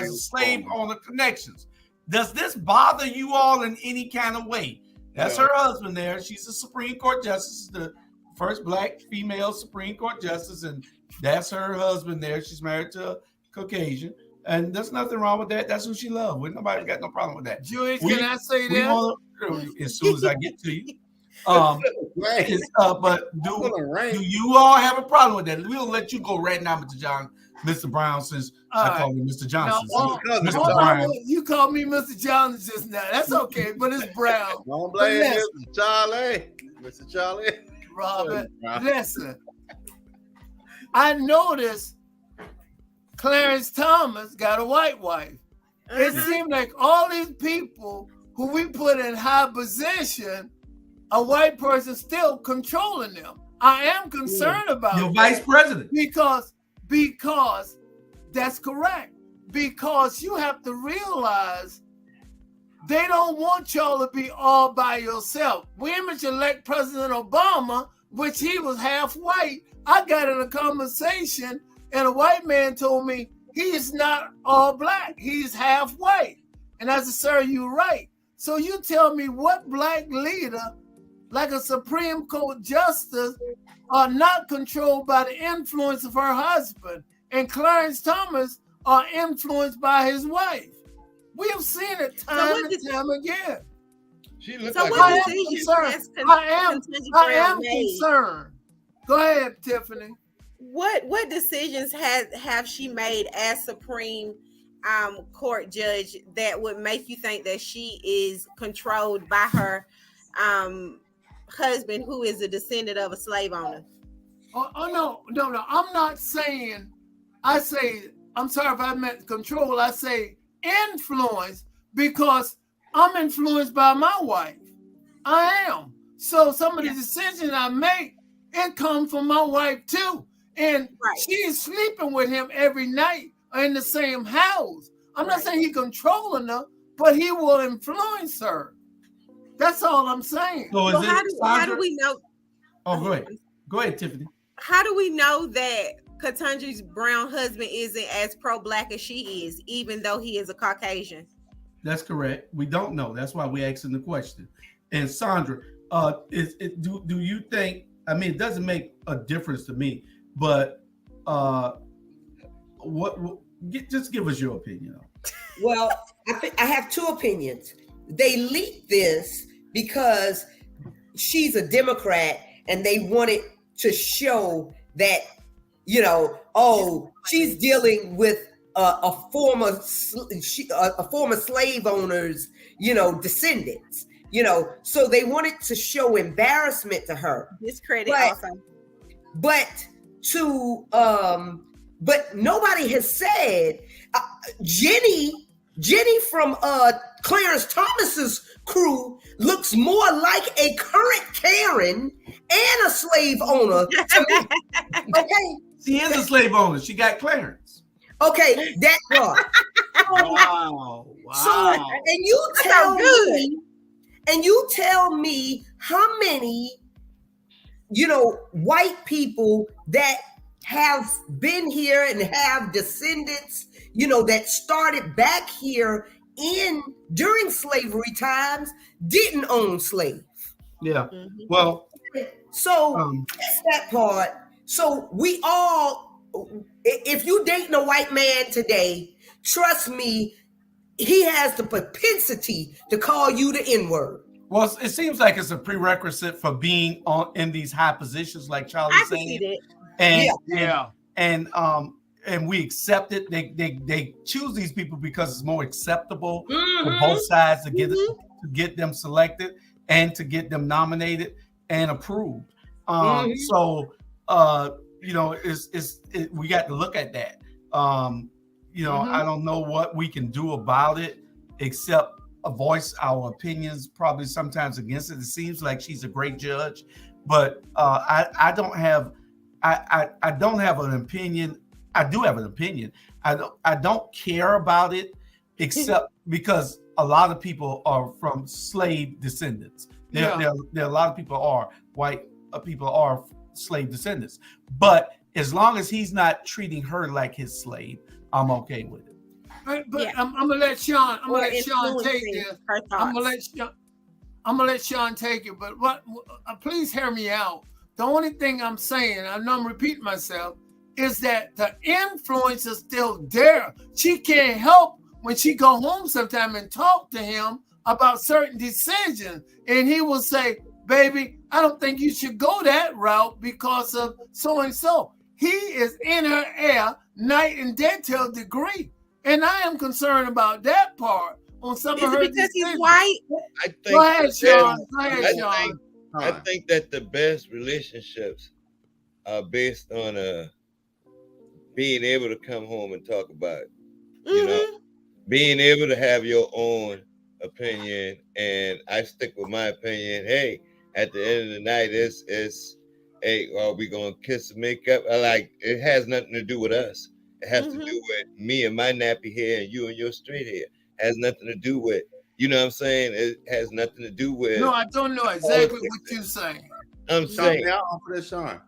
a slave owner connections. Does this bother you all in any kind of way? That's her husband there. She's a Supreme Court justice, the first Black female Supreme Court justice, and that's her husband there. She's married to a Caucasian, and there's nothing wrong with that. That's who she loves. Nobody got no problem with that. Julius, can I say that? As soon as I get to you. But do you all have a problem with that? We'll let you go right now, Mr. Brown, since I called him Mr. Johnson. Mr. Brown. You called me Mr. Johnson just now. That's okay, but it's Brown. Don't blame Mr. Charlie. Mr. Charlie. Robert, listen. I noticed Clarence Thomas got a white wife. It seemed like all these people who we put in high position, a white person still controlling them. I am concerned about your vice president. Because that's correct. Because you have to realize they don't want y'all to be all by yourself. We elect President Obama, which he was half white. I got in a conversation and a white man told me he is not all Black. He's half white. And I said, sir, you're right. So you tell me what Black leader, like a Supreme Court justice, are not controlled by the influence of her husband, and Clarence Thomas are influenced by his wife. We have seen it time and time again. She looks so like what a decisions I am concerned. Go ahead, Tiffany. What decisions have she made as Supreme Court judge that would make you think that she is controlled by her husband, who is a descendant of a slave owner? No. I'm not saying. I'm sorry if I meant control. I say influence, because I'm influenced by my wife. I am. So some of the decisions I make, it comes from my wife too. And she's sleeping with him every night in the same house. I'm not saying he's controlling her, but he will influence her. That's all I'm saying. So how do we know? Oh, go ahead, Tiffany. How do we know that Ketanji's brown husband isn't as pro-Black as she is, even though he is a Caucasian? That's correct. We don't know. That's why we're asking the question. And Sandra, do you think? I mean, it doesn't make a difference to me, but just give us your opinion. Well, I have 2 opinions. They leaked this because she's a Democrat and they wanted to show that, she's dealing with a former slave owner's, descendants, so they wanted to show embarrassment to her. Discredit also. But nobody has said Jenny from Clarence Thomas's crew looks more like a current Karen and a slave owner to me. Okay. She is a slave owner. She got clearance. Okay, that part. Wow. So, and you tell me how many, white people that have been here and have descendants, that started back here during slavery times didn't own slaves. Yeah. Well, so that's that part. So we all, if you dating a white man today, trust me, he has the propensity to call you the N-word. Well, it seems like it's a prerequisite for being in these high positions, like Charlie's saying. And we accept it. They choose these people because it's more acceptable for both sides to get them selected and to get them nominated and approved. So we got to look at that. I don't know what we can do about it except voice our opinions, probably sometimes against it. It seems like she's a great judge, but I don't have an opinion. I do have an opinion. I don't care about it except because a lot of people are from slave descendants. There are a lot of people are white people are slave descendants. But as long as he's not treating her like his slave, I'm okay with it. But I'm gonna let Sean. I'm gonna let Sean take this. I'm gonna let Sean take it. But please hear me out. The only thing I'm saying, I know I'm repeating myself, is that the influence is still there. She can't help when she go home sometime and talk to him about certain decisions, and he will say, "Baby, I don't think you should go that route because of so and so." He is in her ear night and day to a degree. And I am concerned about that part on some of her because decisions. he's white? Go ahead, Sean. Sean. I think that the best relationships are based on being able to come home and talk about it. Being able to have your own opinion. And I stick with my opinion. Hey, at the end of the night, it's hey, are we gonna kiss and make up? It has nothing to do with us. It has to do with me and my nappy hair and you and your straight hair. It has nothing to do with, you know what I'm saying? It has nothing to do with. No, I don't know exactly what you're saying. I'm saying. Now, for this, Sean.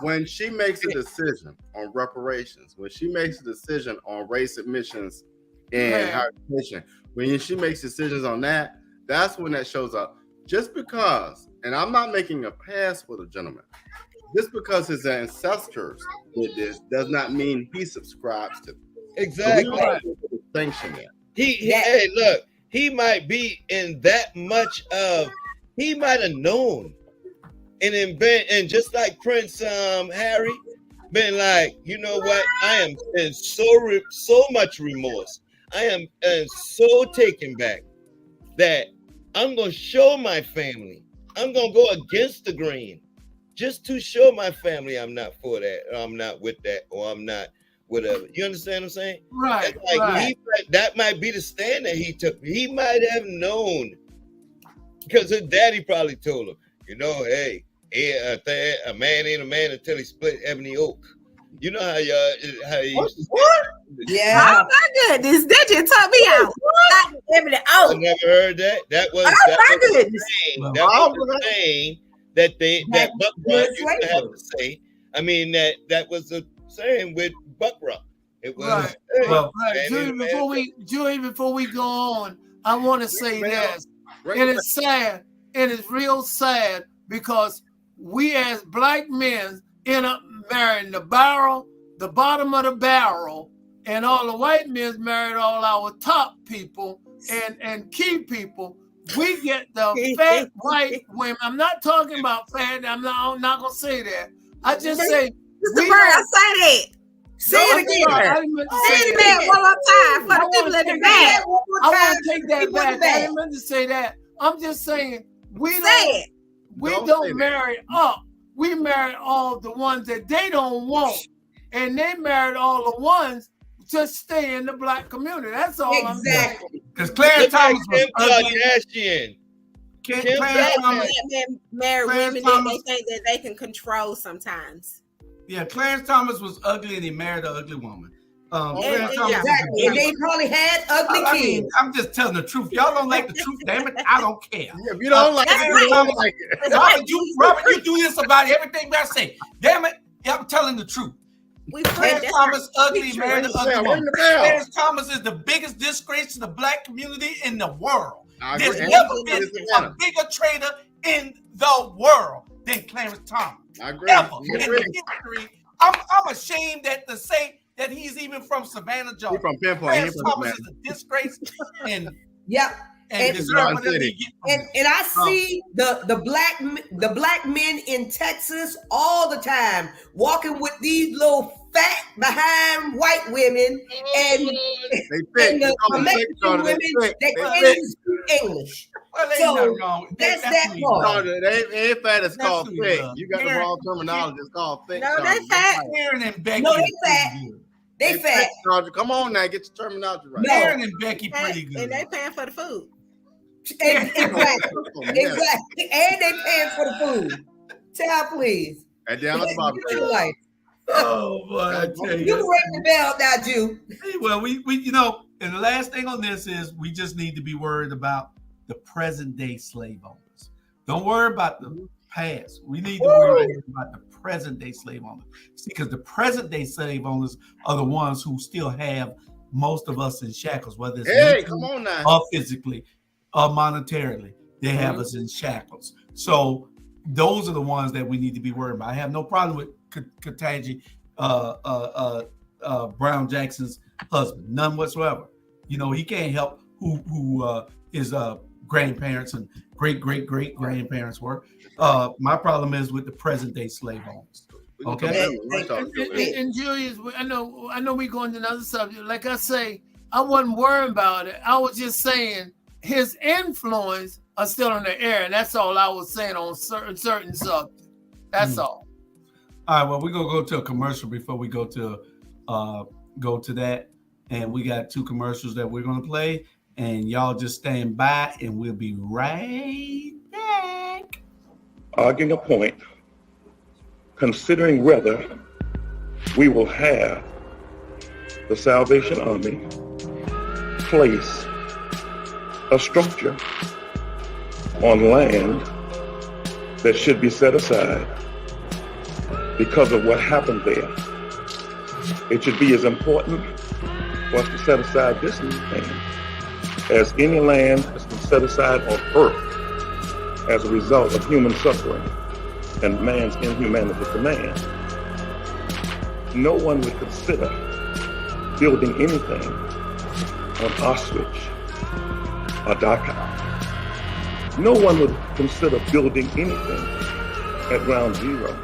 When she makes a decision on reparations, when she makes a decision on race admissions and higher education, when she makes decisions on that, that's when that shows up. Just because, and I'm not making a pass for the gentleman, just because his ancestors did this does not mean he subscribes to it. Exactly. So distinction there. Hey, look, he might be in that much of, he might have known and just like Prince Harry, been like, you know what? I am in so much remorse. I am so taken back that I'm gonna show my family. I'm gonna go against the grain, just to show my family I'm not for that, or I'm not with that, or I'm not whatever. You understand what I'm saying? Right. That might be the stand that he took. He might have known because his daddy probably told him, you know, hey, a man ain't a man until he split ebony oak. You know how you what? Yeah. Oh my goodness, that just took me out. Ebony oak. I never heard that. That was the saying that Buck Rock used to have to say. I mean that was a saying with Buck Rock. It was right. Hey, right. Julie, before we go on, I want to say this. It is sad. It is real sad because we as black men end up marrying the bottom of the barrel, and all the white men married all our top people and key people. We get the fat white women. I'm not talking about fat. I'm not gonna say that. I just say Mr. Bird, I say that. Say it again. Say it again one more time for the people in the back. I want to take that back. I didn't mean to say that. I'm just saying we don't marry up. We married all the ones that they don't want, and they married all the ones just stay in the black community. That's all I'm saying. Because Clarence Thomas was Kardashian. Clarence Thomas, married Clarence women Thomas, that they think that they can control sometimes. Yeah, Clarence Thomas was ugly and he married an ugly woman. Clarence Thomas exactly. And they probably had ugly kids. I mean, I'm just telling the truth. Y'all don't like the truth, damn it. I don't care. Yeah, if you don't like it, you don't like it. Robert, you do this about everything I say. Damn it. Yeah, I'm telling the truth. Clarence Thomas ugly, married an ugly woman. Clarence Thomas is the biggest disgrace to the black community in the world. There's never been a bigger traitor in the world than Clarence Thomas. I agree. Ever in history. I'm ashamed to say that he's even from Savannah, Georgia. From Clarence Thomas is a disgrace, and and I see the black men in Texas all the time walking with these little fat behind white women and the Mexican women that can't speak English. Well, so wrong. That's that part. No, they ain't fat. It's called thick. You got the wrong terminology. It's called thick. No, they fat. Aaron and Becky. No, they fat. They fat. Come on now, get your terminology right. Aaron and Becky pretty good. And they paying for the food. Exactly. Exactly. And they paying for the food. Child, please. And down at the barbecue. Oh boy, I tell you. You ring the bell now, Jew. Well, we and the last thing on this is we just need to be worried about the present day slave owners. Don't worry about the past. We need to worry about the present day slave owners. See, because the present day slave owners are the ones who still have most of us in shackles, whether it's come on now, or physically or monetarily. They have us in shackles. So those are the ones that we need to be worried about. I have no problem with Ketanji Brown Jackson's husband, none whatsoever. He can't help who his grandparents and great grandparents were. My problem is with the present day slave owners. Okay. And Julius, I know we're going to another subject. Like I say, I wasn't worried about it. I was just saying his influence are still in the air, and that's all I was saying on certain subjects. That's all. All right. Well, we're gonna go to a commercial before we go to that, and we got 2 commercials that we're gonna play, and y'all just stand by, and we'll be right back. Arguing a point, considering whether we will have the Salvation Army place a structure on land that should be set aside because of what happened there. It should be as important for us to set aside this land as any land that's been set aside on earth as a result of human suffering and man's inhumanity to man. No one would consider building anything on Auschwitz or Dachau. No one would consider building anything at ground zero.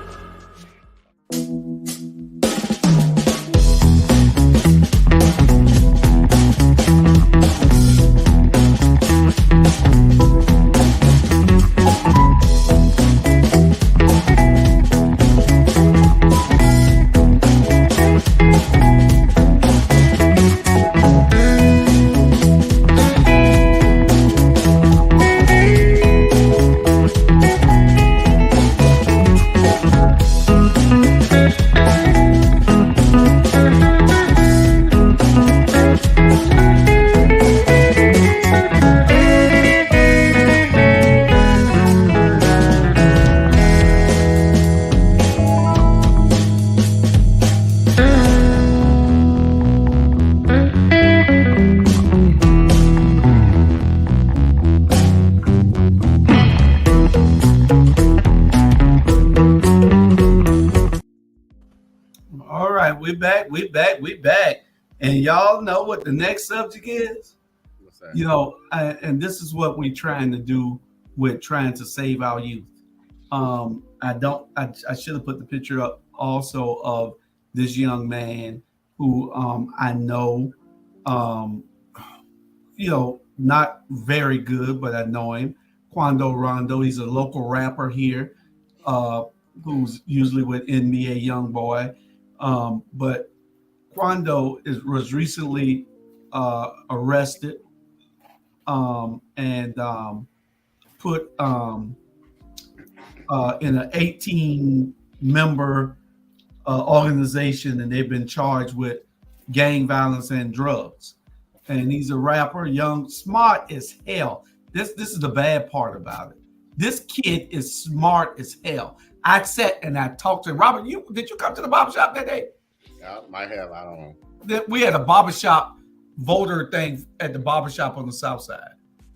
We back. And y'all know what the next subject is? What's that? And this is what we're trying to do with trying to save our youth. I should have put the picture up also of this young man who I know, not very good, but I know him. Quando Rondo, he's a local rapper here who's usually with NBA Youngboy. But Quando was recently arrested and put in an 18-member organization, and they've been charged with gang violence and drugs. And he's a rapper, young, smart as hell. This is the bad part about it. This kid is smart as hell. I sat and I talked to Robert. Did you come to the barbershop that day? I might have. I don't know. We had a barbershop voter thing at the barbershop on the south side.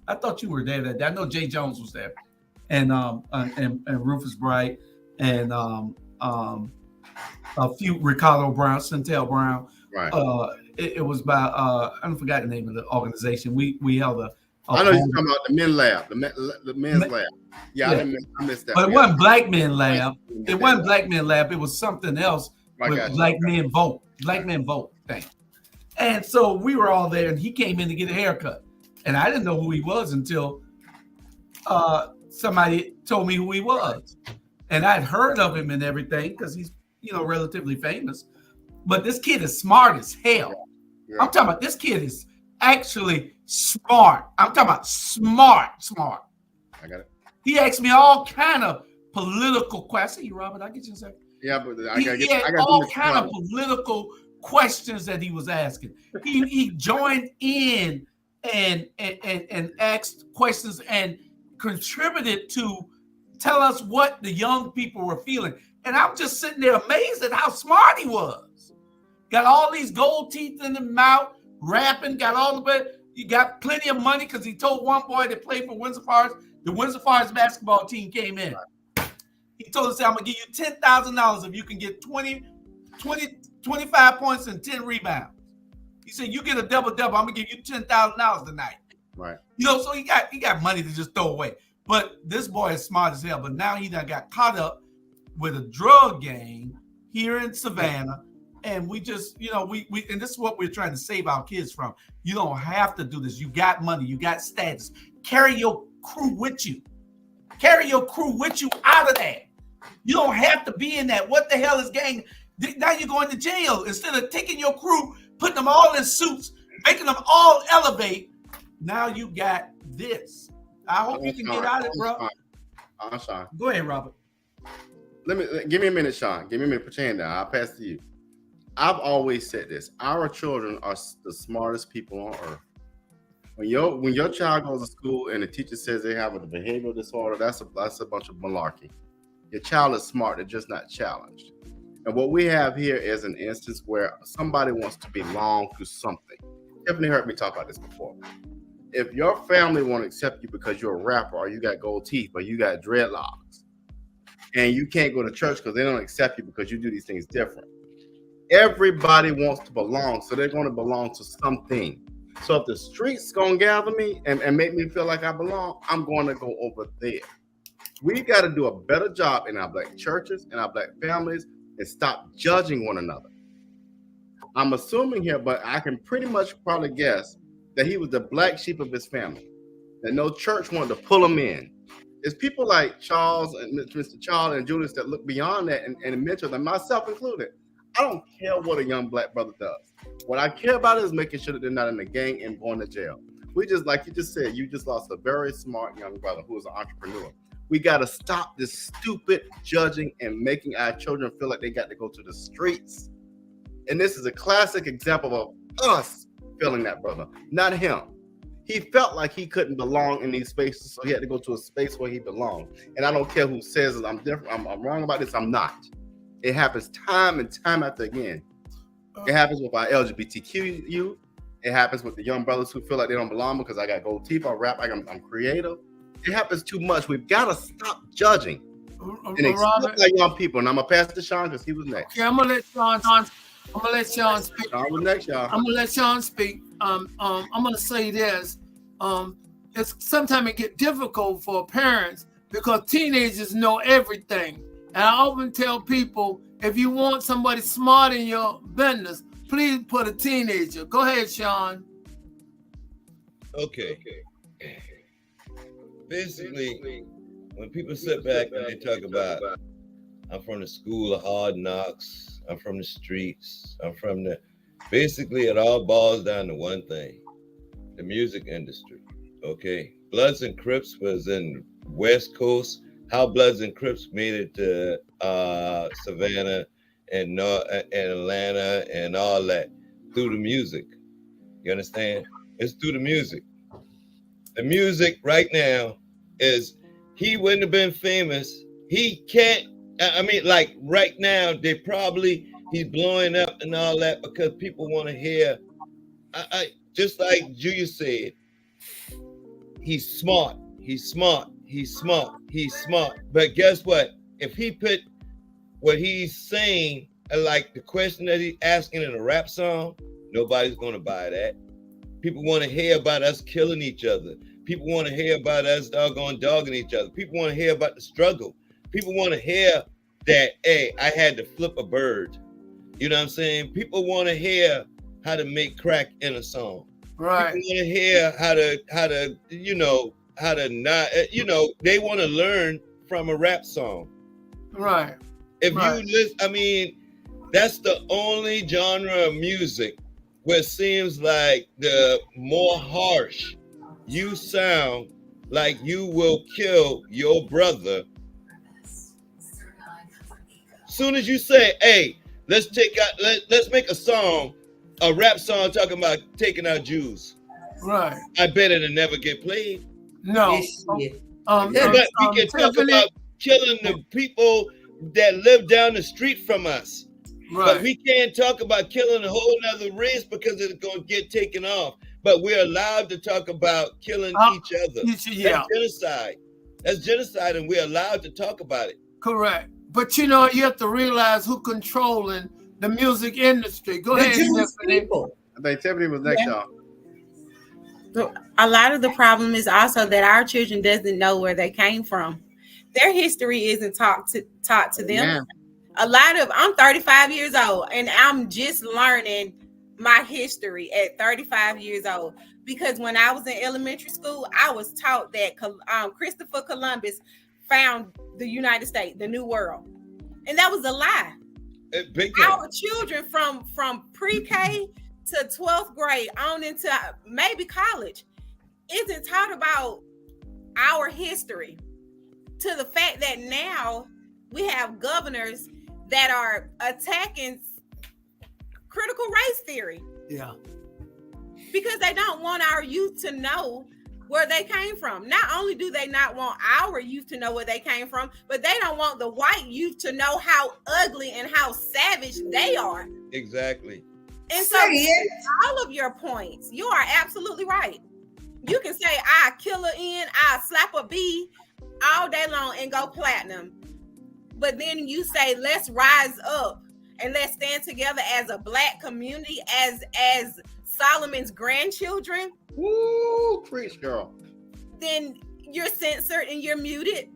I thought you were there that day. I know Jay Jones was there, and Rufus Bright, and a few Ricardo Brown, Centel Brown. Right. It was by I don't forgot the name of the organization. We held a I know you're talking about the men's lab, the men's lab. Yeah. I missed that. But it wasn't Black Men Lab. It wasn't Black Men Lab. It was something else with Black Men Vote. Black Men Vote thing. And so we were all there, and he came in to get a haircut. And I didn't know who he was until somebody told me who he was. And I'd heard of him and everything because he's, relatively famous. But this kid is smart as hell. Yeah. I'm talking about this kid is actually smart. I'm talking about smart. I got it. He asked me all kind of political questions. I see you, Robert. I'll get you a second. Yeah, but he had all kind of political questions that he was asking. He joined in and asked questions and contributed to tell us what the young people were feeling. And I'm just sitting there amazed at how smart he was. Got all these gold teeth in the mouth, rapping, got all of it. He got plenty of money because he told one boy that played for Windsor Forest, the Windsor Forest basketball team came in. He told us, I'm going to give you $10,000 if you can get 25 points and 10 rebounds. He said, you get a double-double, I'm going to give you $10,000 tonight. Right. So he got money to just throw away. But this boy is smart as hell. But now he done got caught up with a drug gang here in Savannah. And we just, we and this is what we're trying to save our kids from. You don't have to do this. You got money. You got status. Carry your crew with you. Carry your crew with you out of that. You don't have to be in that. What the hell is gang? Now you're going to jail. Instead of taking your crew, putting them all in suits, making them all elevate, now you got this. I hope you can get out of it, bro. I'm sorry. Go ahead, Robert. Give me a minute, Sean. Give me a minute. Put your hand down. I'll pass to you. I've always said this. Our children are the smartest people on earth. When your child goes to school and the teacher says they have a behavioral disorder, that's a bunch of malarkey. Your child is smart, they're just not challenged. And what we have here is an instance where somebody wants to belong to something. Tiffany heard me talk about this before. If your family won't accept you because you're a rapper or you got gold teeth or you got dreadlocks and you can't go to church because they don't accept you because you do these things different. Everybody wants to belong, so they're going to belong to something. So if the streets going to gather me and make me feel like I belong, I'm going to go over there. We got to do a better job in our Black churches and our Black families and stop judging one another. I'm assuming here, but I can pretty much probably guess that he was the black sheep of his family, that no church wanted to pull him in. It's people like Charles and Mr. Charles and Julius that look beyond that and mentor them, myself included. I don't care what a young Black brother does. What I care about is making sure that they're not in the gang and going to jail. We just, like you just said, you just lost a very smart young brother who is an entrepreneur. We got to stop this stupid judging and making our children feel like they got to go to the streets. And this is a classic example of us feeling that, brother, not him. He felt like he couldn't belong in these spaces, so he had to go to a space where he belonged. And I don't care who says I'm different, I'm wrong about this, I'm not. It happens time and time after again. It happens with our LGBTQ youth. It happens with the young brothers who feel like they don't belong because I got gold teeth, I rap, I'm creative. It happens too much. We've got to stop judging and accept our young people. And I'm gonna pass to Sean because he was next. Okay, I'm gonna let Sean speak. Sean was next, y'all. I'm gonna let Sean speak. I'm gonna say this. It's sometimes it get difficult for parents because teenagers know everything. And I often tell people, if you want somebody smart in your business, please put a teenager. Go ahead, Sean. Okay. Basically, when people sit back and they talk about, I'm from the school of hard knocks, I'm from the streets, basically it all boils down to one thing, the music industry, okay? Bloods and Crips was in West Coast, how Bloods and Crips made it to Savannah and Atlanta and all that through the music. You understand? It's through the music. The music right now is, he wouldn't have been famous. He can't, I mean, like right now, he's blowing up and all that because people want to hear, just like Julia said, he's smart. But guess what? If he put what he's saying, like the question that he's asking in a rap song, nobody's going to buy that. People want to hear about us killing each other. People want to hear about us dogging each other. People want to hear about the struggle. People want to hear that, hey, I had to flip a bird. You know what I'm saying? People want to hear how to make crack in a song. Right. People want to hear how to not, they want to learn from a rap song. Right. If you listen, I mean, that's the only genre of music where it seems like the more harsh you sound, like you will kill your brother. Soon as you say, hey, let's make a song, a rap song talking about taking out Jews. Right. I bet it'll never get played. But But we can talk about killing the people that live down the street from us. Right. But we can't talk about killing a whole nother race because it's going to get taken off. But we're allowed to talk about killing each other. Yeah. That's genocide. That's genocide, and we're allowed to talk about it. Correct. But you have to realize who's controlling the music industry. Go ahead, Tiffany. I think Tiffany was next, y'all. A lot of the problem is also that our children doesn't know where they came from. Their history isn't taught to them. Yeah. I'm 35 years old and I'm just learning my history at 35 years old, because when I was in elementary school, I was taught that Christopher Columbus found the United States, the New World. And that was a lie. Our children from pre-K to 12th grade on into maybe college isn't taught about our history, to the fact that now we have governors that are attacking critical race theory. Yeah. Because they don't want our youth to know where they came from. Not only do they not want our youth to know where they came from, but they don't want the white youth to know how ugly and how savage they are. Exactly. And so all of your points, you are absolutely right. You can say, I kill a N, I slap a B all day long and go platinum. But then you say, let's rise up and let's stand together as a Black community, as Solomon's grandchildren. Woo, preach, girl. Then you're censored and you're muted.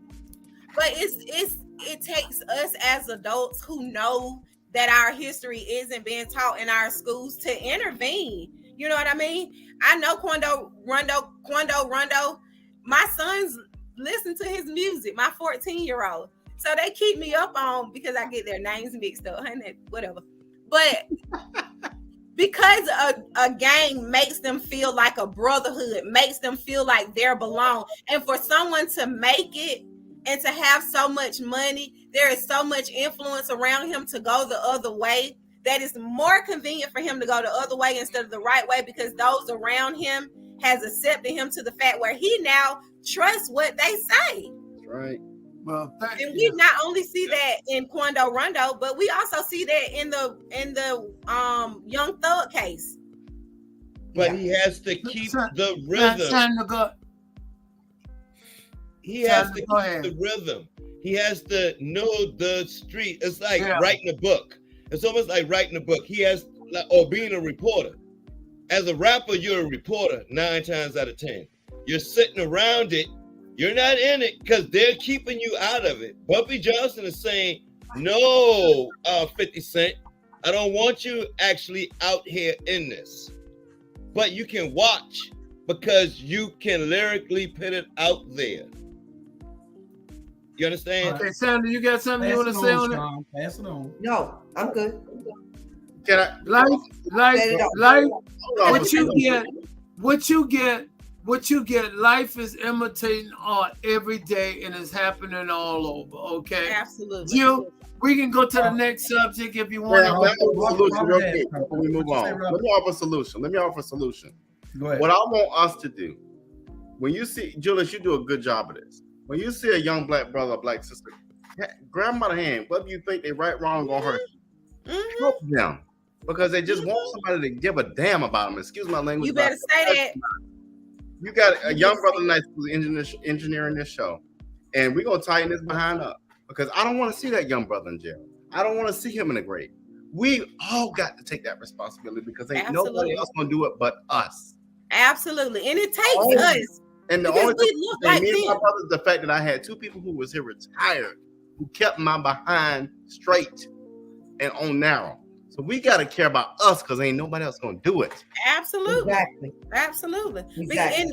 But it takes us as adults who know that our history isn't being taught in our schools to intervene. You know what I mean? I know Quando Rondo. My sons listen to his music, my 14-year-old. So they keep me up on, because I get their names mixed up, whatever. But because a gang makes them feel like a brotherhood, makes them feel like they belong. And for someone to make it and to have so much money, there is so much influence around him to go the other way, that it's more convenient for him to go the other way instead of the right way, because those around him has accepted him to the fact where he now trusts what they say. That's right. Well, and we not only see that in Quando Rondo, but we also see that in the Young Thug case. But he has to keep the rhythm. He has to keep the rhythm. He has to know the street. It's like writing a book. It's almost like writing a book. Or being a reporter. As a rapper, you're a reporter 9 times out of 10. You're sitting around it. You're not in it because they're keeping you out of it. Bumpy Johnson is saying, no, 50 Cent, I don't want you actually out here in this. But you can watch because you can lyrically put it out there. You understand? Okay, Sandra, you got something you want to say on it? Pass it on. No, I'm good. Can I? Like what you get what you get, life is imitating art every day, and it's happening all over. Okay, Absolutely. Jill, we can go to the next subject if you want. Let me offer a solution real quick before we move on. Let me offer a solution. Go ahead. What I want us to do, when you see, Julius, you do a good job of this. When you see a young black brother or black sister, grab them by the hand. Whether you think they right, wrong, or hurt you, help them. Because they just want somebody to give a damn about them. Excuse my language. You better say that. You got a young brother tonight who's engineering this show. And we're going to tighten this behind up. Because I don't want to see that young brother in jail. I don't want to see him in the grave. We all got to take that responsibility because ain't nobody else going to do it but us. Absolutely. And it takes us. And the only thing like me and my brother is the fact that I had two people who was here retired who kept my behind straight and on narrow. So we got to care about us because ain't nobody else going to do it. Absolutely. Exactly. Absolutely. Exactly.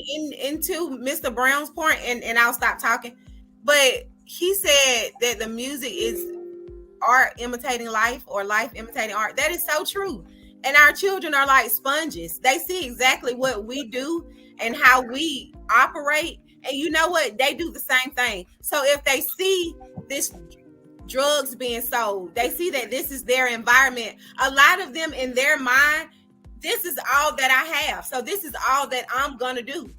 Into Mr. Brown's point, and I'll stop talking, but he said that the music is art imitating life or life imitating art. That is so true. And our children are like sponges. They see exactly what we do and how we operate. And you know what? They do the same thing. So if they see this drugs being sold, they see that this is their environment. A lot of them in their mind, this is all that I have. So this is all that I'm going to do.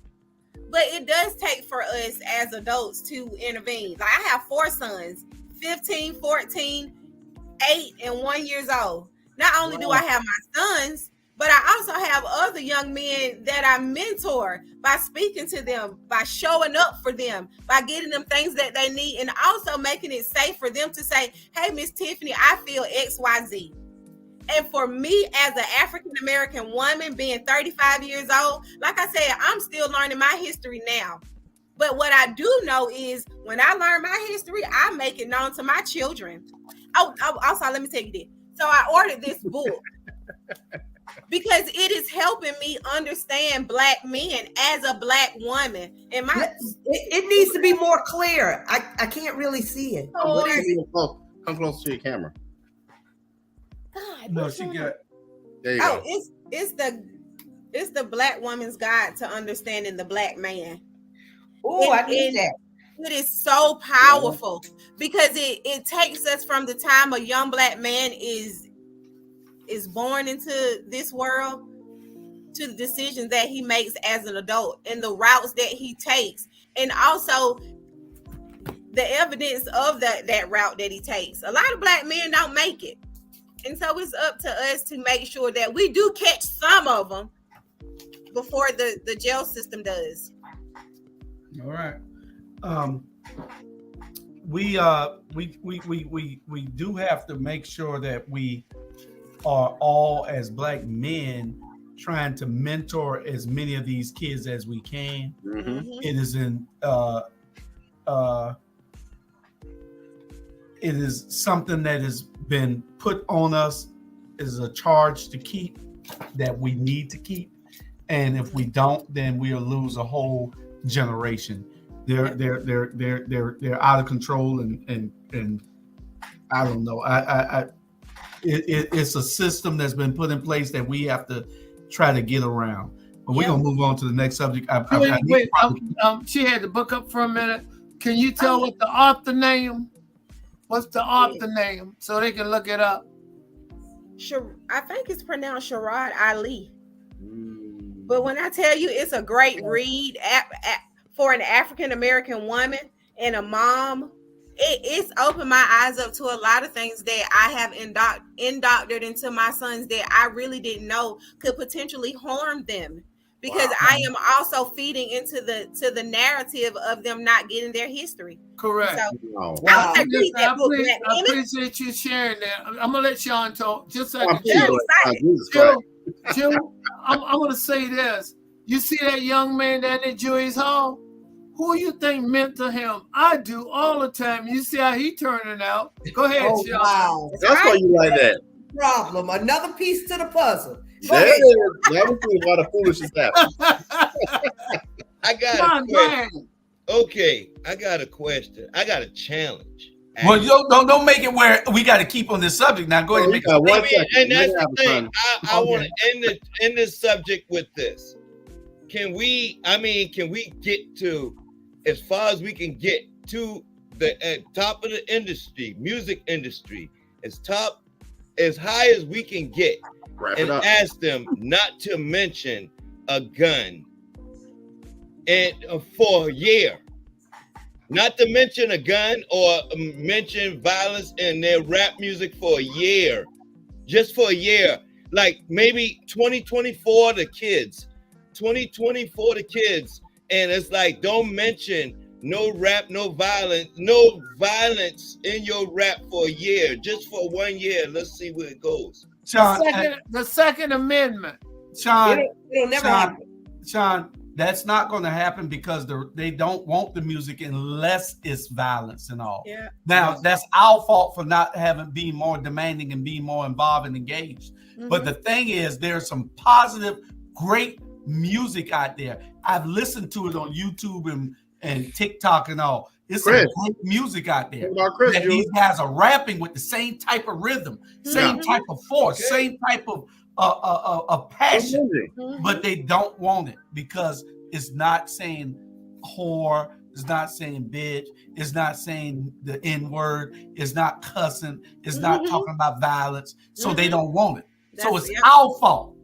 But it does take for us as adults to intervene. Like I have 4 sons, 15, 14, 8, and 1 years old. Not only do I have my sons, but I also have other young men that I mentor by speaking to them, by showing up for them, by getting them things that they need, and also making it safe for them to say, hey, Miss Tiffany, I feel XYZ. And for me as an African-American woman being 35 years old, like I said, I'm still learning my history now. But what I do know is when I learn my history, I make it known to my children. Oh, also, let me tell you this. So I ordered this book because it is helping me understand Black men as a Black woman. And it needs to be more clear. I can't really see it. What is it? Come close to your camera. God, No, she got. There you go. It's the Black woman's guide to understanding the Black man. Oh, I need that. It is so powerful because it takes us from the time a young Black man is born into this world to the decisions that he makes as an adult and the routes that he takes, and also the evidence of that route that he takes. A lot of Black men don't make it, and so it's up to us to make sure that we do catch some of them before the jail system does. All right. We do have to make sure that we are all as Black men trying to mentor as many of these kids as we can. Mm-hmm. It is something that has been put on us as a charge to keep, that we need to keep, and if we don't, then we'll lose a whole generation. They're out of control, and I don't know. It's a system that's been put in place that we have to try to get around. But we're gonna move on to the next subject. She had the book up for a minute. Can you tell what the author name? What's the author name so they can look it up? I think it's pronounced Sharad Ali. But when I tell you, it's a great read for an African-American woman and a mom. It's opened my eyes up to a lot of things that I have indoctored into my sons that I really didn't know could potentially harm them, because I am also feeding into the narrative of them not getting their history. Correct. So, I appreciate you sharing that. I'm gonna let Sean talk just a second. Jill, I'm gonna say this. You see that young man down at Jury's Hall? Who you think meant to him? I do all the time. You see how he turning out. Go ahead, Sean. Wow. That's why you like that. Problem. Another piece to the puzzle. That was a lot of foolishness happening. I got a question. Okay, I got a question. I got a challenge. Well, don't make it where we got to keep on this subject. Now go ahead and make it. And that's the thing. I want to end this subject with this. can we get to as far as we can get to the top of the industry, music industry, as high as we can get, and ask them not to mention a gun and for a year, not to mention a gun or mention violence in their rap music for a year, just for a year. Like maybe 2024 the kids, and it's like, don't mention no rap, no violence in your rap for a year, just for 1 year. Let's see where it goes. Sean, the Second Amendment. Sean, it'll never happen. Sean, that's not going to happen because they don't want the music unless it's violence and all. Yeah. Now, that's our fault for not being more demanding and being more involved and engaged. Mm-hmm. But the thing is, there's some positive, great music out there. I've listened to it on YouTube and TikTok and all. It's some great music out there. These guys are rapping with the same type of rhythm, same type of force, same type of passion, but they don't want it because it's not saying whore, it's not saying bitch, it's not saying the N-word, it's not cussing, it's not talking about violence, so they don't want it. So it's our fault.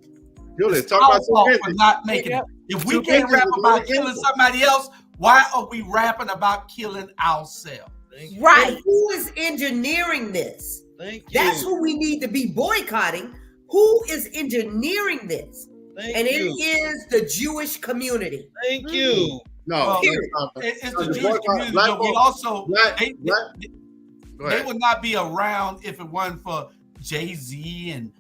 It's our fault for not making it. If we can't rap about killing somebody else, why are we rapping about killing ourselves? Right. And who is engineering this? Thank you. That's who we need to be boycotting. Who is engineering this? It is the Jewish community. Thank you. No, it's the Jewish community, but we also they would not be around if it wasn't for Jay-Z and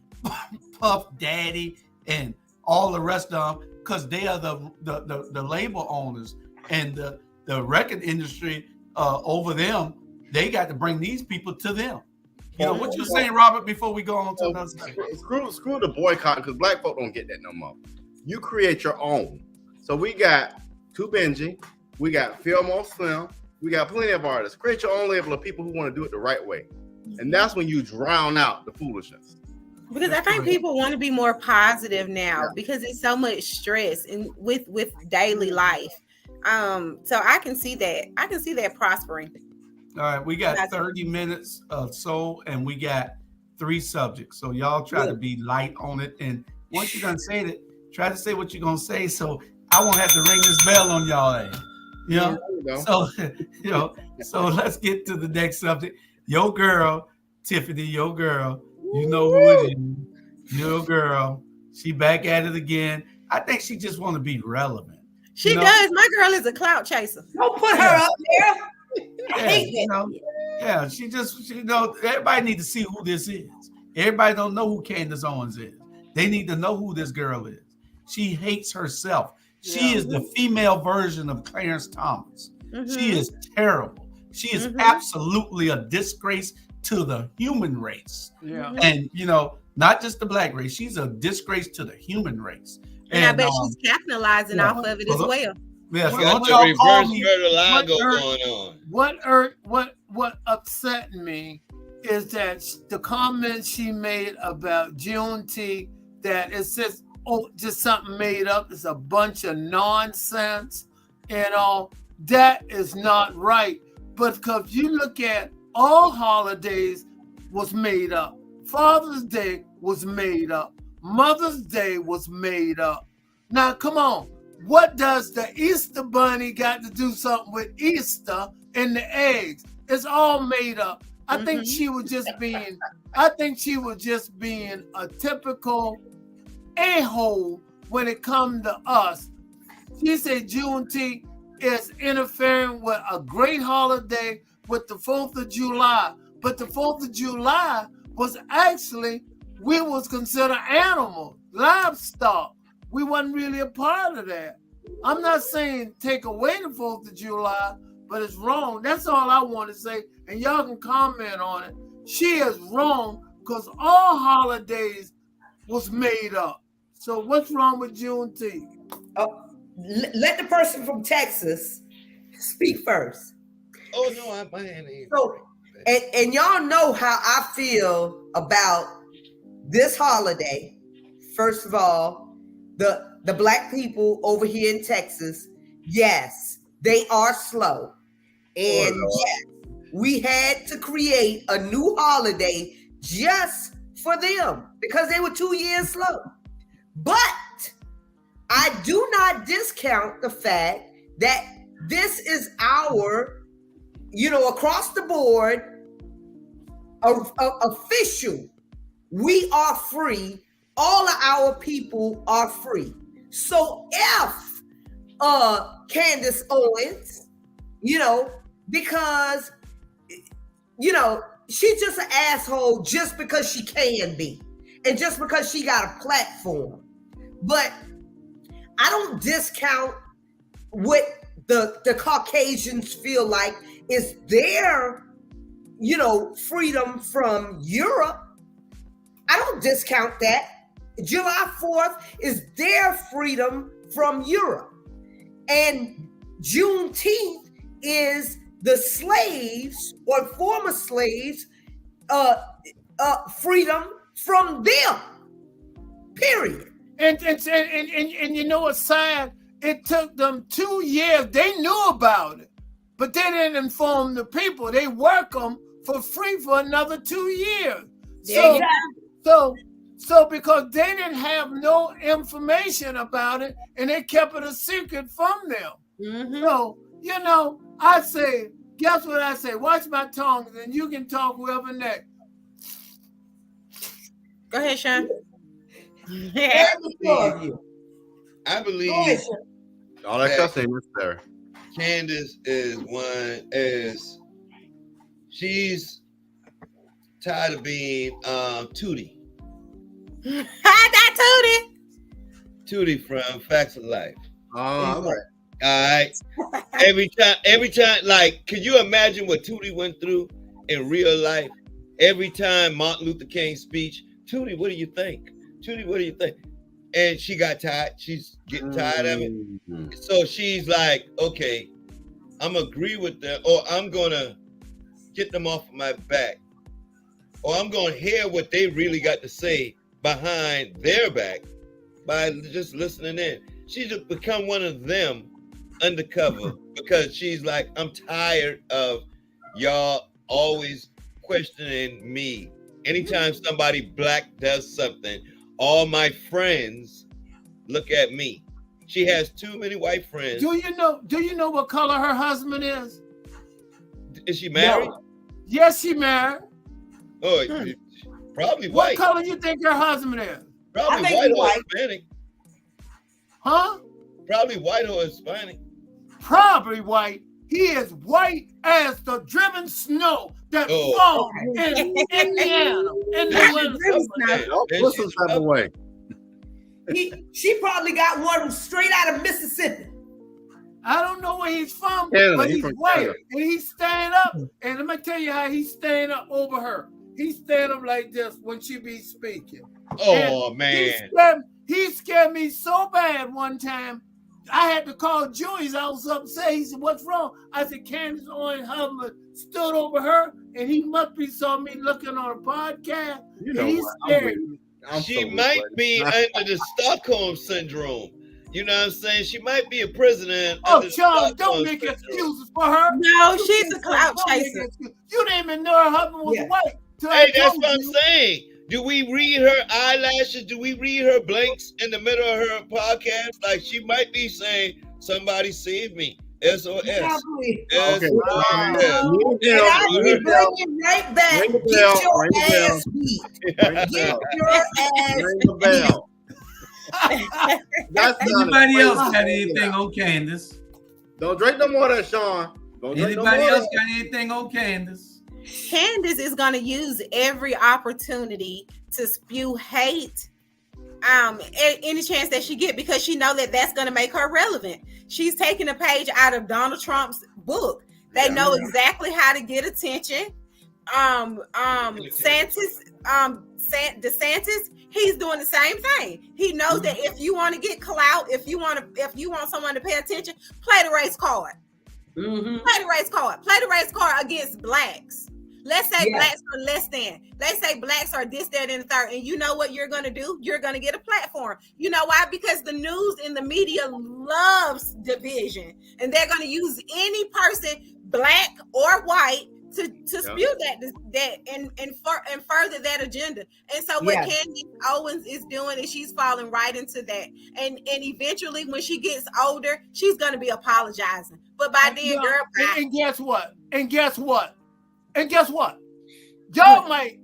Puff Daddy and all the rest of them, because they are the label owners and the record industry over them. They got to bring these people to them. You know what you're saying, Robert, before we go on to another thing? Screw the boycott, because black folk don't get that no more. You create your own. So we got Two Benji, we got Fillmore Slim, we got plenty of artists. Create your own label of people who want to do it the right way. And that's when you drown out the foolishness. Because I think people want to be more positive now because it's so much stress and with daily life. So I can see that. I can see that prospering. All right, we got 30 minutes or so, and we got 3 subjects. So y'all try to be light on it. And once you're gonna say it, try to say what you're gonna say, so I won't have to ring this bell on y'all. So let's get to the next subject. Your girl, Tiffany, your girl. You know who it is. Your girl. She back at it again. I think she just want to be relevant. She does. My girl is a clout chaser. Don't put her up there. I hate it. She everybody need to see who this is. Everybody don't know who Candice Owens is. They need to know who this girl is. She hates herself. She is the female version of Clarence Thomas. She is terrible. She is absolutely a disgrace to the human race. And not just the black race. She's a disgrace to the human race. And I bet she's capitalizing off of it as well. Yeah, so don't y'all call me. Going on. What upset me is that the comment she made about Juneteenth, that it's just something made up. It's a bunch of nonsense and all. That is not right. But because you look at all holidays was made up. Father's Day was made up. Mother's Day was made up. Now, come on. What does the Easter Bunny got to do something with Easter and the eggs? It's all made up. I think she was just being a typical a-hole when it comes to us. She said Juneteenth is interfering with a great holiday with the 4th of July. But the 4th of July was actually, we was considered animals, livestock. We wasn't really a part of that. I'm not saying take away the 4th of July, but it's wrong. That's all I want to say. And y'all can comment on it. She is wrong because all holidays was made up. So what's wrong with Juneteenth? Let the person from Texas speak first. Oh, no, my hand ain't. So, and y'all know how I feel about this holiday. First of all, the the black people over here in Texas, yes, they are slow. And yes, we had to create a new holiday just for them because they were 2 years slow. But I do not discount the fact that this is our, across the board, official. We are free. All of our people are free. So if Candice Owens, because she's just an asshole just because she can be, and just because she got a platform. But I don't discount what the Caucasians feel like is their, freedom from Europe. I don't discount that. July 4th is their freedom from Europe. And Juneteenth is the slaves or former slaves' freedom from them. Period. And you know what's sad? It took them 2 years. They knew about it, but they didn't inform the people. They work them for free for another 2 years. So because they didn't have no information about it, and they kept it a secret from them. Mm-hmm. So, I say, guess what I say? Watch my tongue, and you can talk whoever next. Go ahead, Sean. I believe all that cussing is there. Candice she's tired of being Tootie. That Tootie from Facts of Life. All right. All right. Every time, like, could you imagine what Tootie went through in real life? Every time Martin Luther King's speech, Tootie, what do you think? Tootie, what do you think? And she got tired. She's getting tired of it. So she's like, okay, I'm gonna agree with them, or I'm gonna get them off of my back, or I'm gonna hear what they really got to say behind their back by just listening in. She's just become one of them undercover because she's like, I'm tired of y'all always questioning me. Anytime somebody black does something, all my friends look at me. She has too many white friends. Do you know what color her husband is? Is she married? No. Yes, she married. Oh, probably white. What color you think her husband is? Probably white or Hispanic. Huh? Probably white or Hispanic. Probably white. He is white as the driven snow that falls in Indiana. What's some type of way? She probably got one straight out of Mississippi. I don't know where he's from, Canada, but he's white. Canada. And he's standing up. And let me tell you how he's standing up over her. He's standing up like this when she be speaking. Oh, and man. He scared me so bad one time. I had to call Julius. I was upset. He said, what's wrong? I said, Candice Owens' husband stood over her, and he must be saw me looking on a podcast. You know and he scared me. She might be under the Stockholm syndrome. You know what I'm saying? She might be a prisoner. Oh, Charles, don't make excuses for her. No, she's a clout chaser. You didn't even know her husband was white. Hey, that's what I'm saying. Do we read her eyelashes? Do we read her blinks in the middle of her podcast? Like, she might be saying, somebody save me. SOS. Okay. SOS. And I'll be bringing right back. Ring the Get bell. your Ring the bell. ass beat. Ring the Get bell. your ass Ring the bell. That's Anybody else got anything on Candice? Don't drink no more of that, Sean. Don't drink no Anybody more else got anything on Candice? Candice is going to use every opportunity to spew hate any chance that she get, because she know that that's going to make her relevant. She's taking a page out of Donald Trump's book. They know exactly how to get attention. DeSantis, he's doing the same thing. He knows that if you want to get clout, if you want someone to pay attention, play the race card. Play the race card. Play the race card against blacks. Let's say blacks are less than. Let's say blacks are this, that, and the third. And you know what you're going to do? You're going to get a platform. You know why? Because the news and the media loves division. And they're going to use any person, black or white, to spew that and further that agenda. And so what Candice Owens is doing is she's falling right into that. And eventually when she gets older, she's going to be apologizing. But by then, girl, and guess what? And guess what? Y'all might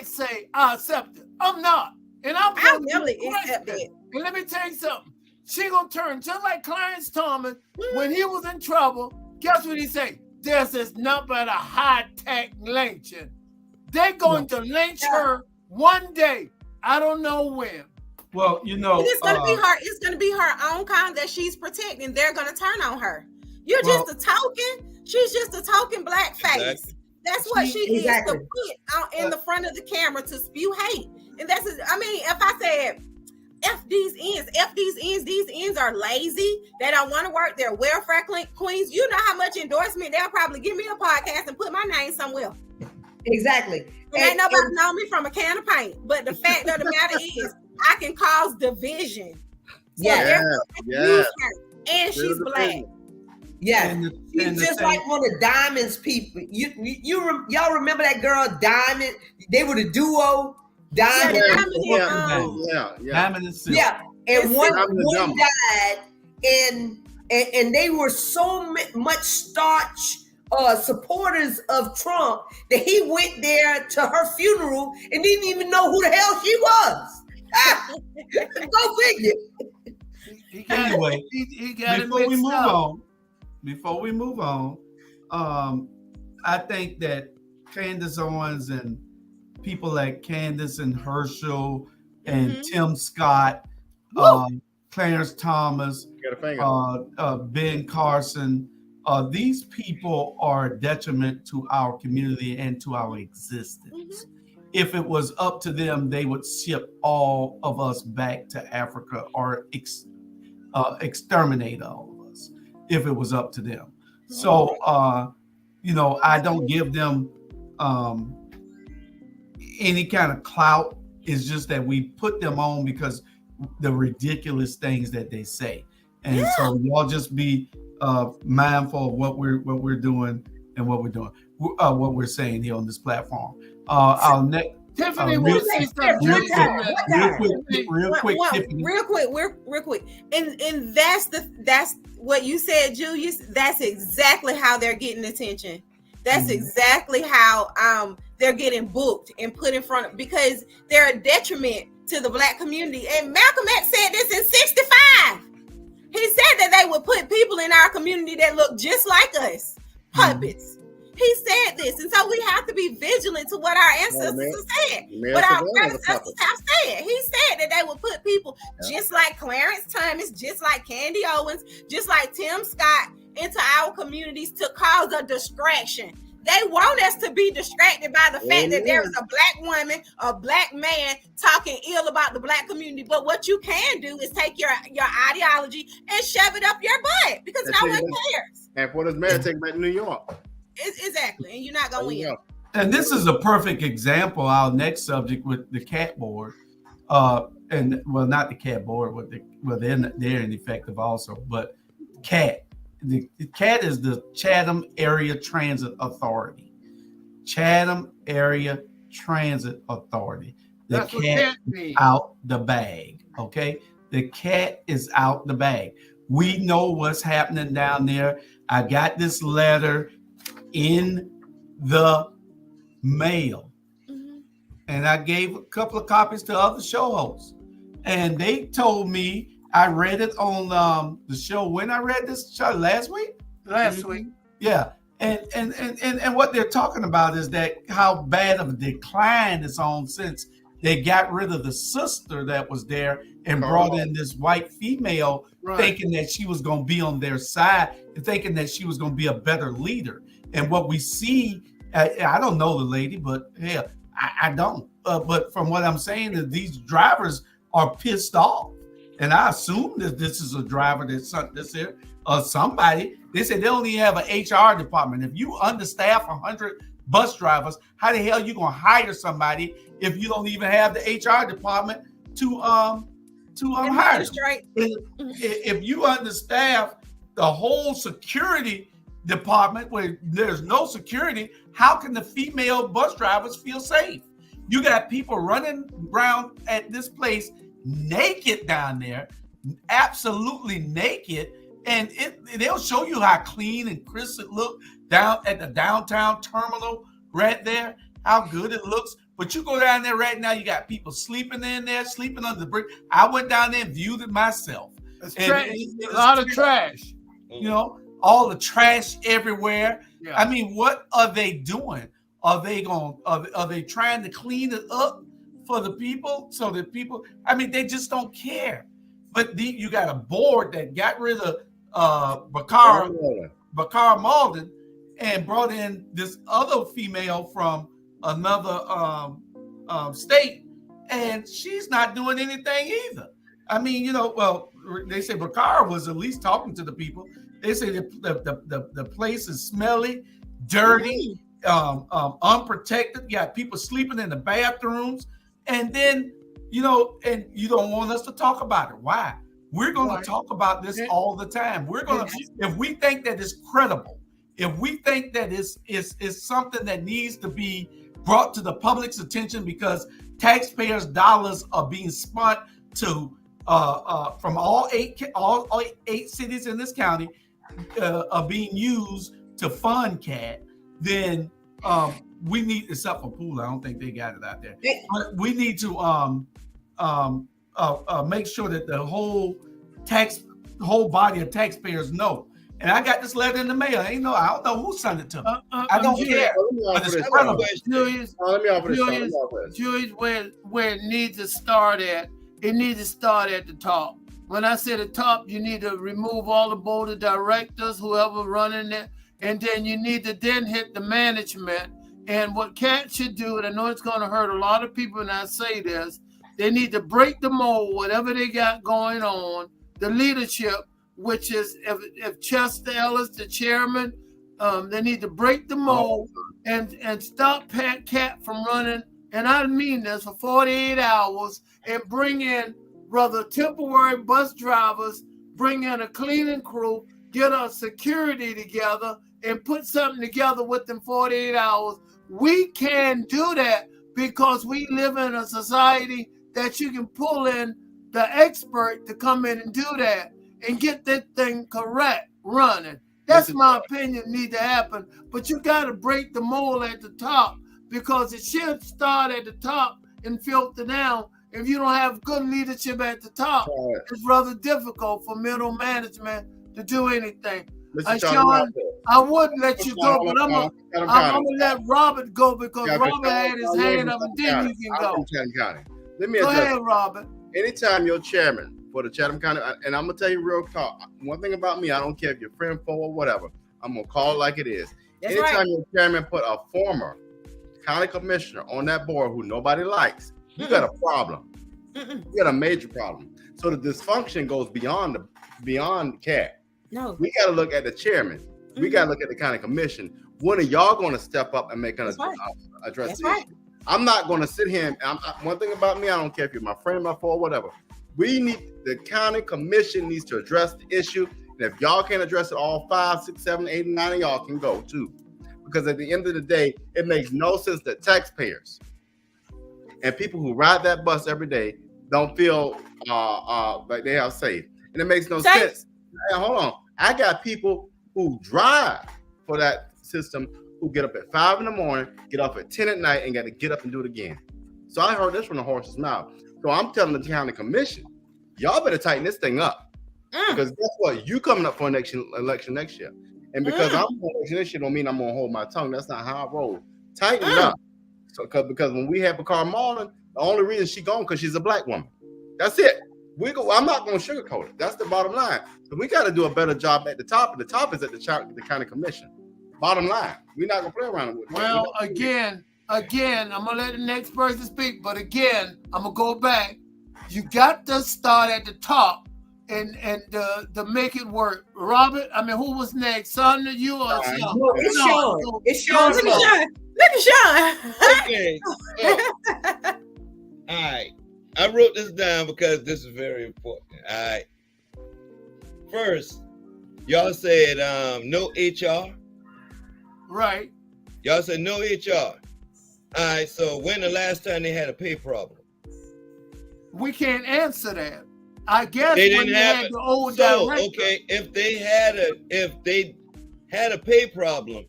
say I accept it. I'm not. And I'll never accept it. And let me tell you something. She gonna turn just like Clarence Thomas when he was in trouble. Guess what he say? There's this number at a high-tech lynching. They're going to lynch her one day. I don't know when. Well, you know, it's gonna be her. It's gonna be her own kind that she's protecting. They're gonna turn on her. You're just a token. She's just a token black face. Exactly. That's what she is to put in the front of the camera to spew hate. And that's, I mean, if I said, F these ends are lazy. They don't want to work. They're welfare queens. You know how much endorsement they'll probably give me a podcast and put my name somewhere. Exactly. And ain't nobody know me from a can of paint. But the fact of the matter is, I can cause division. So and she's black. Yeah, she's just like one of Diamond's people. Y'all remember that girl Diamond? They were the duo. Diamond, Diamond and Silk. Yeah, and one died, and they were so much staunch supporters of Trump that he went there to her funeral and didn't even know who the hell she was. Go figure. Anyway, he got before we move on, I think that Candice Owens and people like Candice and Herschel and Tim Scott, Clarence Thomas, Ben Carson, these people are a detriment to our community and to our existence. If it was up to them, they would ship all of us back to Africa or exterminate all of us if it was up to them. So, I don't give them any kind of clout. It's just that we put them on because the ridiculous things that they say. And so y'all just be mindful of what we're doing and what we're saying here on this platform. Our next Tiffany, real quick. And that's what you said, Julius. That's exactly how they're getting attention. That's exactly how they're getting booked and put in front of, because they're a detriment to the black community. And Malcolm X said this in 65. He said that they would put people in our community that look just like us, puppets. He said this, and so we have to be vigilant to what our ancestors have said. What our ancestors have said. He said that they would put people just like Clarence Thomas, just like Candice Owens, just like Tim Scott into our communities to cause a distraction. They want us to be distracted by the fact that there is a black woman, a black man talking ill about the black community. But what you can do is take your ideology and shove it up your butt, because no one cares. And for this man, take back to New York. Exactly, and you're not gonna win. And this is a perfect example. Our next subject with the cat board, and well, not the cat board, they're ineffective also, but CAT. The CAT is the Chatham Area Transit Authority. Chatham Area Transit Authority. The cat is out the bag. Okay, the cat is out the bag. We know what's happening down there. I got this letter in the mail, and I gave a couple of copies to other show hosts, and they told me, I read it on the show. When I read this show last week, yeah, and what they're talking about is that how bad of a decline it's on since they got rid of the sister that was there and brought in this white female, thinking that she was going to be on their side and thinking that she was going to be a better leader. And what we see, I don't know the lady, but hell, I don't. But from what I'm saying is these drivers are pissed off. And I assume that this is a driver that's here or somebody. They said they don't even have an HR department. If you understaff 100 bus drivers. How the hell you gonna hire somebody if you don't even have the HR department to hire them? If you understaff the whole security department where there's no security, how can the female bus drivers feel safe? You got people running around at this place naked down there, absolutely naked, and they'll show you how clean and crisp it look down at the downtown terminal right there, how good it looks. But you go down there right now, you got people sleeping in there, sleeping under the brick. I went down there and viewed it myself. It's a lot of trash. You know, all the trash everywhere. Yeah. I mean, what are they doing? Are they trying to clean it up for the people so that people? I mean, they just don't care. But you got a board that got rid of Bakar Malden and brought in this other female from another state, and she's not doing anything either. I mean, you know, well, they say Bakar was at least talking to the people. They say the place is smelly, dirty, unprotected. You got people sleeping in the bathrooms, and then, you know, and you don't want us to talk about it. Why? We're going to talk about this all the time. We're going to, if we think that it's credible, if we think that it's something that needs to be brought to the public's attention because taxpayers' dollars are being spent to from all eight cities in this county are being used to fund CAT, then we need, except for Pool, I don't think they got it out there. But we need to make sure that the whole body of taxpayers know. And I got this letter in the mail. I don't know who sent it to me. I don't care. Julius, where it needs to start at, it needs to start at the top. When I say the top, you need to remove all the board of directors, whoever running it, and then you need to then hit the management. And what CAT should do, and I know it's going to hurt a lot of people when I say this, they need to break the mold, whatever they got going on, the leadership, which is if Chester Ellis, the chairman, they need to break the mold and stop CAT from running, and I mean this, for 48 hours, and bring in rather temporary bus drivers, bring in a cleaning crew, get our security together, and put something together within 48 hours. We can do that because we live in a society that you can pull in the expert to come in and do that and get that thing correct, running. That's my opinion, need to happen. But you got to break the mold at the top, because it should start at the top and filter down. If you don't have good leadership at the top, it's rather difficult for middle management to do anything. Sean, I wouldn't let you go, but I'm gonna let Robert go because Robert had his hand up, and then you can go. Let me go ahead, Robert. Anytime you're chairman for the Chatham County, and I'm gonna tell you real talk. One thing about me, I don't care if you're friend, foe, or whatever. I'm gonna call it like it is. Anytime your chairman put a former county commissioner on that board who nobody likes, you got a problem. You got a major problem. So the dysfunction goes beyond CAT. No, we got to look at the chairman. We got to look at the county commission. When are y'all going to step up and make an address the issue? I'm not going to sit here and one thing about me, I don't care if you're my friend, my foe, whatever. The county commission needs to address the issue. And if y'all can't address it, all 5, 6, 7, 8, and 9 of y'all can go too. Because at the end of the day, it makes no sense that taxpayers and people who ride that bus every day don't feel like they are safe. And it makes no sense. Hey, hold on. I got people who drive for that system who get up at 5 in the morning, get off at 10 at night, and got to get up and do it again. So I heard this from the horse's mouth. So I'm telling the county commission, y'all better tighten this thing up. Because guess what? You coming up for an election next year. And because I'm for election next year don't mean I'm going to hold my tongue. That's not how I roll. Tighten it up. So because when we have Bakar Malden, the only reason she gone because she's a black woman. That's it. I'm not going to sugarcoat it. That's the bottom line. So we got to do a better job at the top. And the top is at the county commission. Bottom line. We're not going to play around with it. Well, again, I'm going to let the next person speak. But again, I'm going to go back. You got to start at the top and to make it work. Robert, who was next? Son, you or Sean? No, it's Sean. It's Sean. Look at Sean. Okay. So, all right. I wrote this down because this is very important. All right. First, y'all said no HR. Right. Y'all said no HR. All right. So when the last time they had a pay problem? We can't answer that. I guess They when didn't they have had it. the old So director. okay, if they had a pay problem,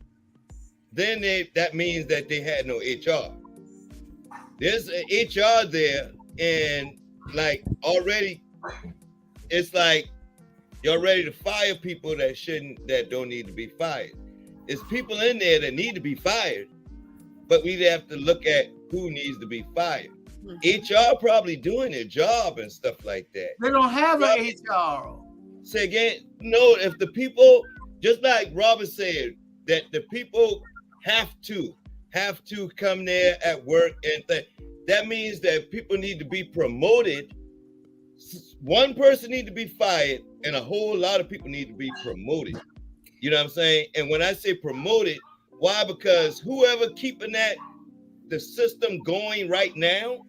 then that means that they had no HR. There's an HR there, and like already, it's like you're ready to fire people that don't need to be fired. It's people in there that need to be fired, but we have to look at who needs to be fired. HR probably doing their job and stuff like that. They don't have an HR. Say again, no, if the people, just like Robert said, that the people have to come there at work and that means that people need to be promoted. One person need to be fired and a whole lot of people need to be promoted. You know what I'm saying? And when I say promoted, why? Because whoever keeping the system going right now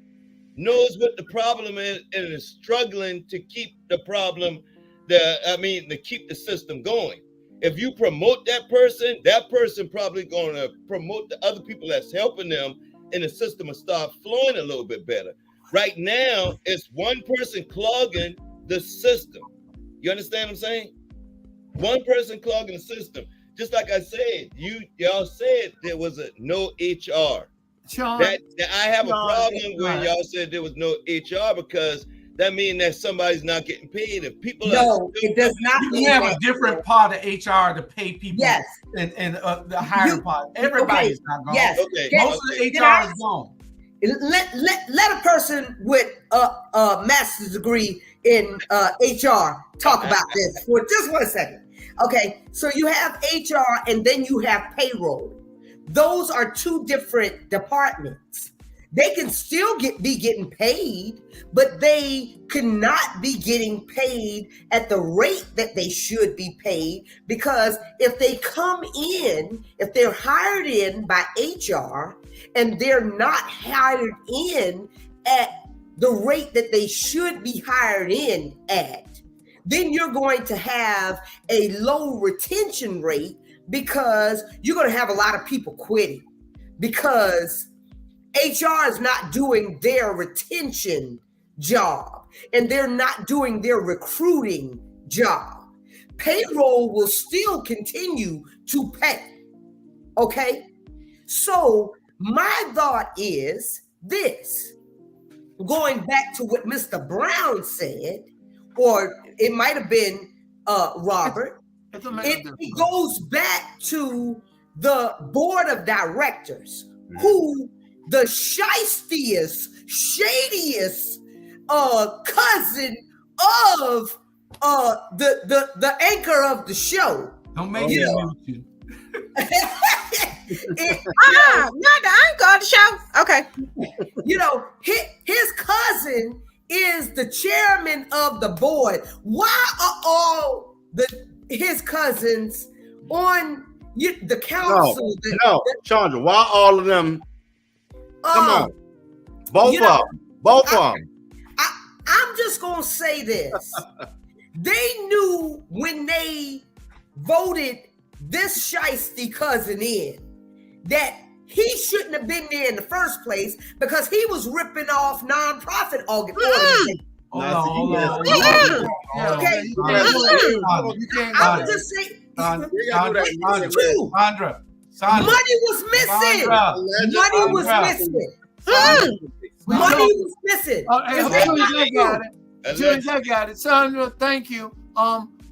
knows what the problem is and is struggling to keep to keep the system going. If you promote that person probably going to promote the other people that's helping them, and the system will start flowing a little bit better. Right now, it's one person clogging the system. You understand what I'm saying? One person clogging the system. Just like I said, y'all said there was no HR. Sean, That I have a problem when y'all said there was no HR because that means that somebody's not getting paid. If people it does not. You have a different part of HR to pay people. Yes. And the hiring part. Everybody's not gone. Yes. Okay. Most of the HR is gone. Let a person with a master's degree in HR talk about this for just 1 second. Okay, so you have HR and then you have payroll. Those are two different departments. They can still be getting paid, but they cannot be getting paid at the rate that they should be paid, because if they come in, if they're hired in by HR and they're not hired in at the rate that they should be hired in at, then you're going to have a low retention rate, because you're going to have a lot of people quitting because HR is not doing their retention job and they're not doing their recruiting job. Payroll will still continue to pay. Okay? So my thought is this, going back to what Mr. Brown said, or it might have been Robert, it goes back to the board of directors, who the shystiest, shadiest cousin of the anchor of the show. Don't make me mute you. Not the anchor of the show. Okay. His cousin is the chairman of the board. Why are all his cousins on the council? Chandra, why all of them? Come on, both of them. I'm just gonna say this: they knew when they voted this shiesty cousin in that he shouldn't have been there in the first place, because he was ripping off nonprofit organizations. Hold on. Okay. I'm just saying. Sandra. Money was missing. Money was missing. I got it. Sandra, thank you.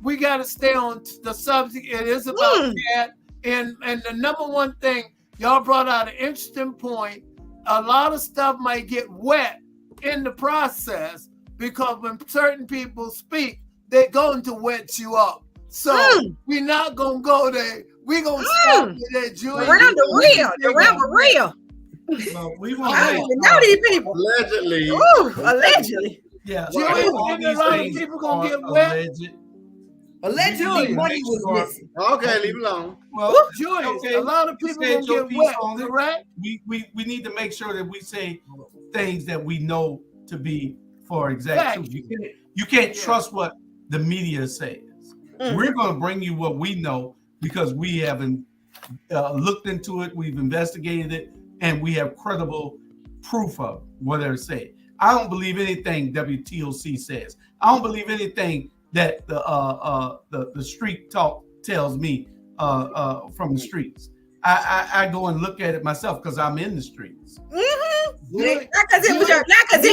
We got to stay on the subject. It is about that. And the number one thing, y'all brought out an interesting point. A lot of stuff might get wet in the process, because when certain people speak, they're going to wet you up. So we're not going to go there. We're going to stop there, Julie. Around the real. Well, we I don't even know these people. Allegedly. Ooh, allegedly. Yeah. Julie, a lot of people going to get wet. Allegedly, money was missing. Okay, leave it alone. Well, Julius, okay, a lot of you people said gonna your get piece wet, on it. correct? We need to make sure that we say things that we know to be for exact truth. You can't trust what the media says. We're going to bring you what we know because we haven't looked into it, we've investigated it, and we have credible proof of what they're saying. I don't believe anything WTOC says. I don't believe anything that the street talk tells me from the streets. I go and look at it myself because I'm in the streets. Not because it's your cousin.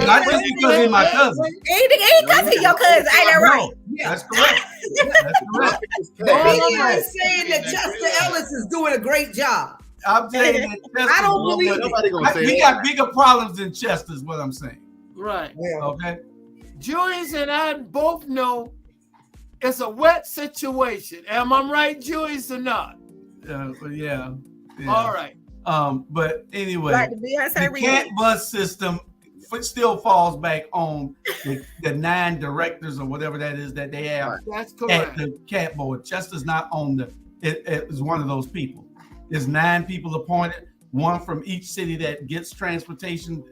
Not just because he's my cousin. Ain't because he's your cousin. Ain't that right? That's correct. That's correct. The media is saying that Chester Ellis is doing a great job. I'm saying that I don't believe it. We got bigger problems than Chester is what I'm saying. Right. Okay. Julius and I both know it's a wet situation. Am I right, Julius, or not? Yeah. All right. But anyway, Like the cat bus system still falls back on the 9 directors or whatever that is that they have That's correct. at the cat board. Chester's not on it is one of those people. There's 9 people appointed, 1 from each city that gets transportation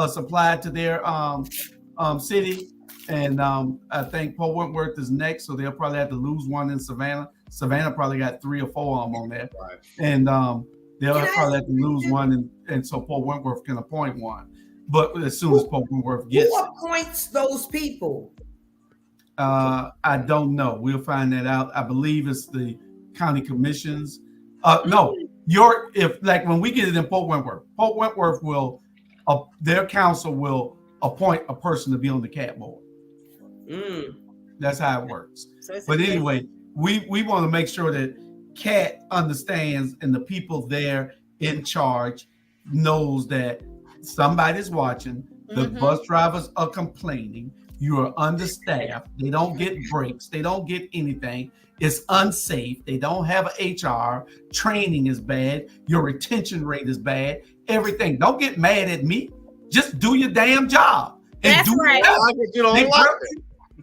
supplied to their city. And I think Port Wentworth is next, so they'll probably have to lose 1 in Savannah. Savannah probably got 3 or 4 of them on there. Right. And they'll probably have to lose 1, and so Port Wentworth can appoint 1. But as soon as Port Wentworth gets Who appoints those people? I don't know. We'll find that out. I believe it's the county commissions. No, if when we get it in Port Wentworth will their council will appoint a person to be on the cat board. That's how it works. But anyway, we want to make sure that CAT understands and the people there in charge knows that somebody's watching. The bus drivers are complaining. You are understaffed. They don't get breaks. They don't get anything. It's unsafe. They don't have an HR. Training is bad. Your retention rate is bad. Everything. Don't get mad at me. Just do your damn job. That's right.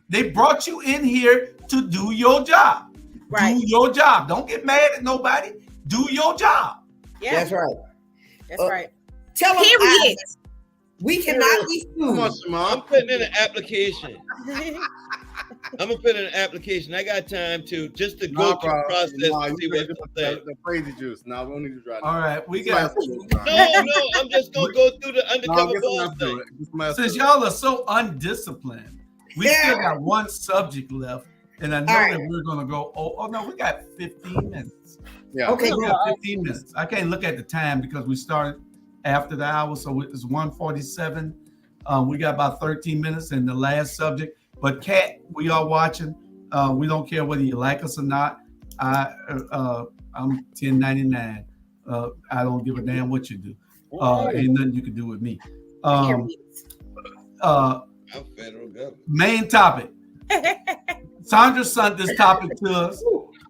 They brought you in here to do your job. Right. Do your job. Don't get mad at nobody. Do your job. Yeah. That's right. That's right. Tell them Period. we cannot be fooled. I'm putting in an application. I'm gonna put in an application. I got time to go through the process and see what the crazy juice. No, we don't need to drive. All right, we got. No, I'm just gonna go through the undercover boss thing. Since y'all are so undisciplined, we still got 1 subject left, and I know that we're gonna go. Oh no, we got 15 minutes. Yeah. Okay. We got 15 minutes. I can't look at the time because we started after the hour, so it's 1:47. We got about 13 minutes in the last subject. But Kat, we are watching. We don't care whether you like us or not. I'm 1099. I don't give a damn what you do. Ain't nothing you can do with me. I'm federal government. Main topic. Sandra sent this topic to us,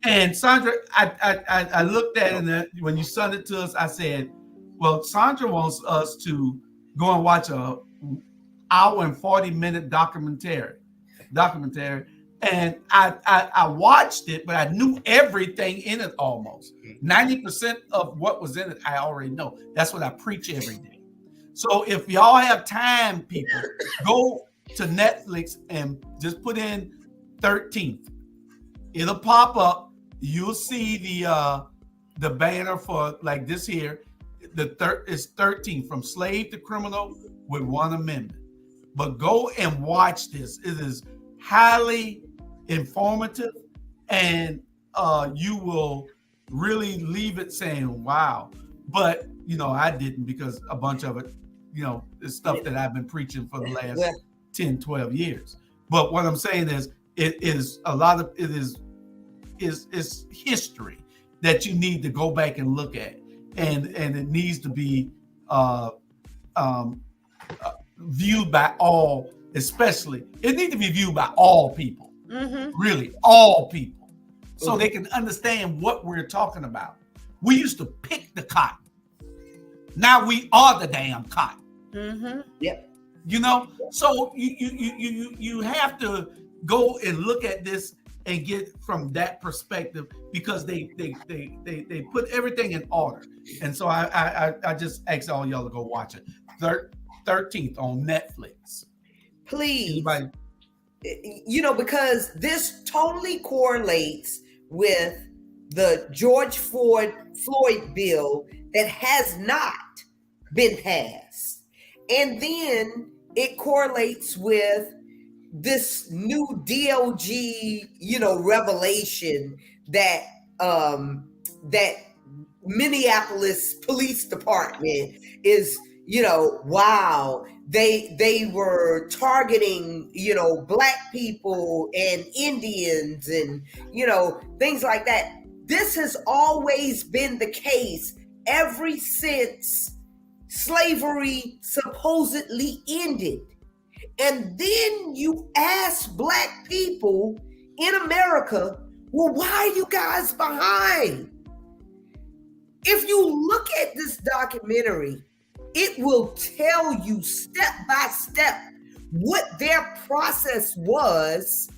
and Sandra, I looked at it, and when you sent it to us, I said, "Well, Sandra wants us to go and watch a hour and 40-minute documentary." And I watched it, but I knew everything in it almost. 90% of what was in it, I already know. That's what I preach every day. So if y'all have time, people, go to Netflix and just put in 13th. It'll pop up. You'll see the banner for like this here. It's 13 from slave to criminal with 1 amendment. But go and watch this. It is highly informative, and you will really leave it saying, wow. But, I didn't, because a bunch of it, is stuff that I've been preaching for the last 10, 12 years. But what I'm saying is, it is history that you need to go back and look at. And it needs to be viewed by all, especially it needs to be viewed by all people, really all people, so they can understand what we're talking about. We used to pick the cotton. Now we are the damn cotton. Yep. So you have to go and look at this and get from that perspective, because they put everything in order. And so I just ask all y'all to go watch it. 13th on Netflix. Please. Anybody? You know, because this totally correlates with the George Floyd bill that has not been passed. And then it correlates with this new DOJ, you know, revelation that that Minneapolis Police Department is, you know, wow, they were targeting, you know, Black people and Indians and, you know, things like that. This has always been the case ever since slavery supposedly ended. And then you ask Black people in America, well, why are you guys behind? If you look at this documentary, it will tell you step by step what their process was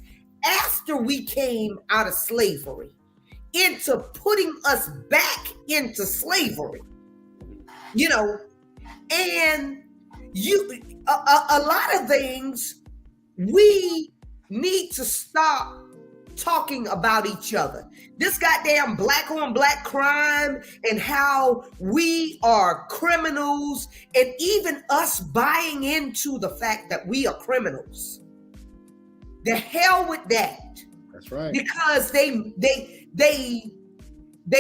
after we came out of slavery into putting us back into slavery, you know, and a lot of things we need to stop talking about each other. This goddamn Black on Black crime and how we are criminals, and even us buying into the fact that we are criminals. The hell with that. That's right. Because they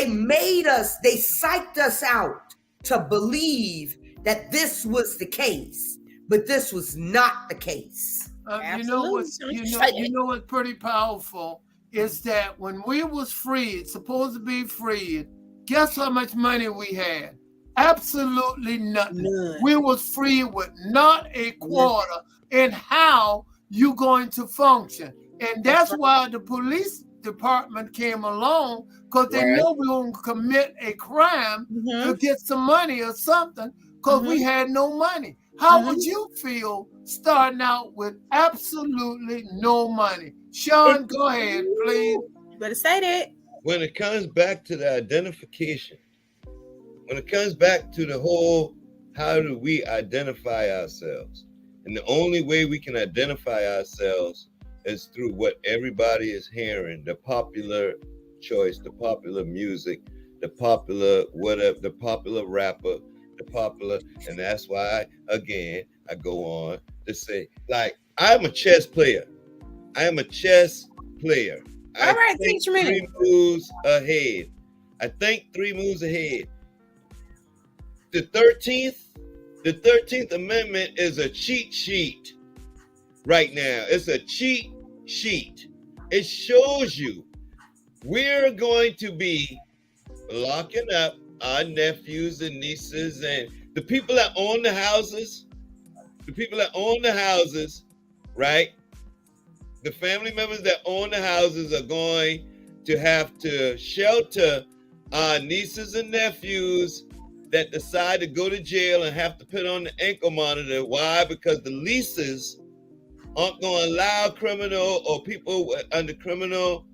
made us, they psyched us out to believe that this was the case, but this was not the case. You know what's pretty powerful is that when we was freed, supposed to be freed, guess how much money we had? Absolutely nothing. None. We was free with not a quarter. And how you going to function? And that's why the police department came along, because they know we were going to commit a crime to get some money or something, because we had no money. How would you feel starting out with absolutely no money? Sean, go ahead, please. You better say that. When it comes back to the identification, when it comes back to the whole, how do we identify ourselves? And the only way we can identify ourselves is through what everybody is hearing, the popular choice, the popular music, the popular whatever, the popular rapper, the popular, and that's why, again, I go on to say, like, I'm a chess player. I am a chess player. All right, teach me. 3 moves ahead. I think 3 moves ahead. The 13th Amendment is a cheat sheet right now. It's a cheat sheet. It shows you we're going to be locking up our nephews and nieces and the people that own the houses, right? The family members that own the houses are going to have to shelter our nieces and nephews that decide to go to jail and have to put on the ankle monitor. Why? Because the leases aren't going to allow criminal or people under criminal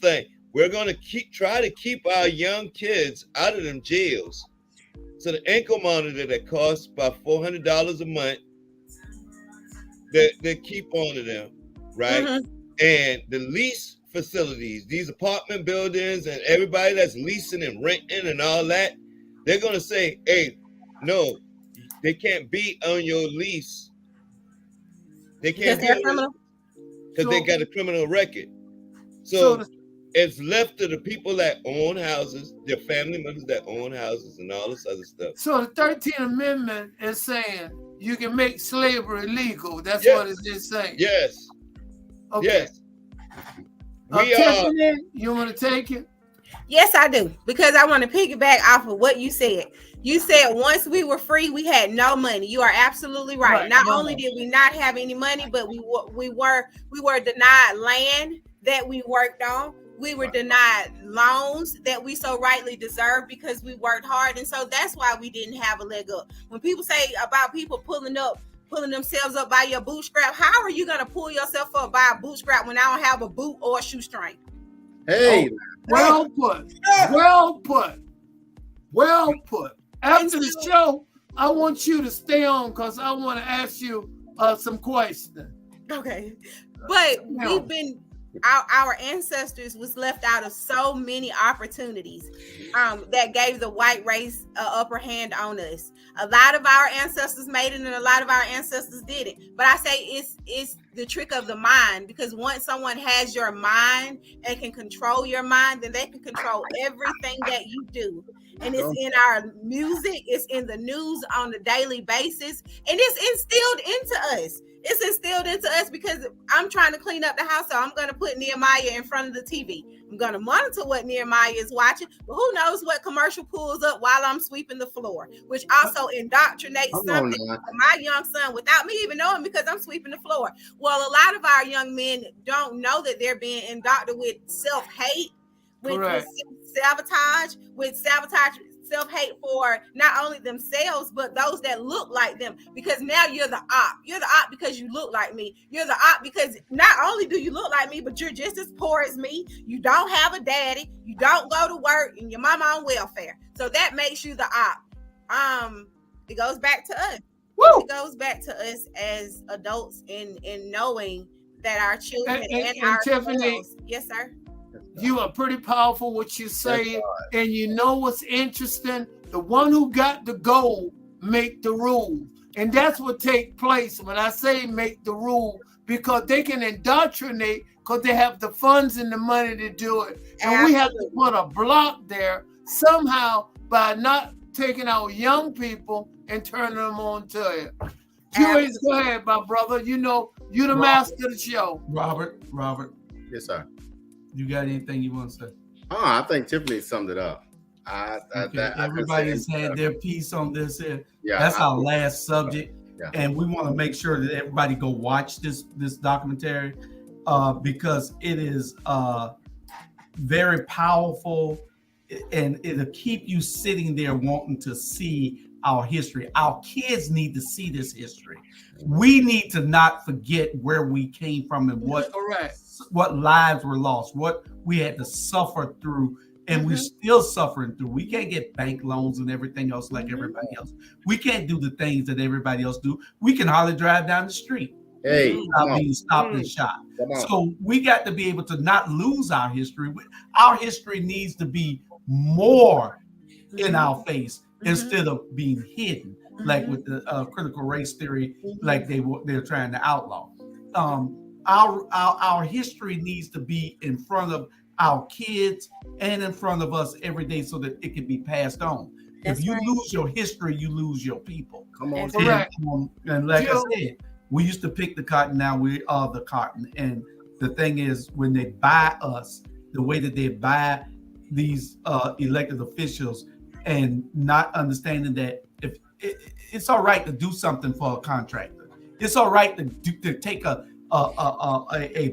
thing. We're going to try to keep our young kids out of them jails. So the ankle monitor that costs about $400 a month, they keep on to them, right? And the lease facilities, these apartment buildings and everybody that's leasing and renting and all that, they're going to say, hey, no, they can't be on your lease. They can't be because they got a criminal record. So it's left to the people that own houses, their family members that own houses and all this other stuff. So the 13th Amendment is saying you can make slavery legal. That's what it is saying. Yes. Okay. Yes. You want to take it? Yes, I do. Because I want to piggyback off of what you said. You said once we were free, we had no money. You are absolutely right. Not only did we not have any money, but we were denied land that we worked on. We were denied loans that we so rightly deserved because we worked hard. And so that's why we didn't have a leg up. When people say about people pulling up pulling themselves up by your bootstrap. How are you gonna pull yourself up by a bootstrap when I don't have a boot or a shoestring? Hey, well put. Well put. Well put. After the show, I want you to stay on because I want to ask you some questions. Okay. But we've been our ancestors was left out of so many opportunities that gave the white race an upper hand on us. A lot of our ancestors made it and a lot of our ancestors didn't. But I say it's the trick of the mind, because once someone has your mind and can control your mind, then they can control everything that you do. And it's in our music, it's in the news on a daily basis, and it's instilled into us. It's instilled into us because I'm trying to clean up the house, so I'm going to put Nehemiah in front of the TV. I'm going to monitor what Nehemiah is watching, but who knows what commercial pulls up while I'm sweeping the floor, which also indoctrinates something to my young son without me even knowing, because I'm sweeping the floor. Well, a lot of our young men don't know that they're being indoctrinated with self-hate, with sabotage, self-hate for not only themselves, but those that look like them. Because now you're the op. You're the op because you look like me. You're the op because not only do you look like me, but you're just as poor as me. You don't have a daddy. You don't go to work, and your mama on welfare. So that makes you the op. It goes back to us. Woo! It goes back to us as adults in knowing that our children and our Tiffany, yes, sir. You are pretty powerful what you say, and you know what's interesting? The one who got the goal make the rule, and that's what take place when I say make the rule, because they can indoctrinate because they have the funds and the money to do it, and we have to put a block there somehow by not taking our young people and turning them on to it. Julius, go ahead, my brother. You know you the master of the show. Robert. Yes, sir. You got anything you want to say? I think Tiffany summed it up. Everybody's had their piece on this here. Yeah, that's our last subject, and we want to make sure that everybody go watch this documentary because it is very powerful, and it'll keep you sitting there wanting to see our history. Our kids need to see this history. We need to not forget where we came from and what lives were lost, what we had to suffer through, and we're still suffering through. We can't get bank loans and everything else like everybody else. We can't do the things that everybody else do. We can hardly drive down the street without being stopped and shot. So we got to be able to not lose our history. Our history needs to be more in our face instead of being hidden, like with the critical race theory, like they're trying to outlaw. Our history needs to be in front of our kids and in front of us every day so that it can be passed on. If you lose your history, you lose your people. Come on. And like I said, we used to pick the cotton, now we are the cotton. And the thing is, when they buy us, the way that they buy these elected officials, and not understanding that if it's all right to do something for a contractor, it's all right to take a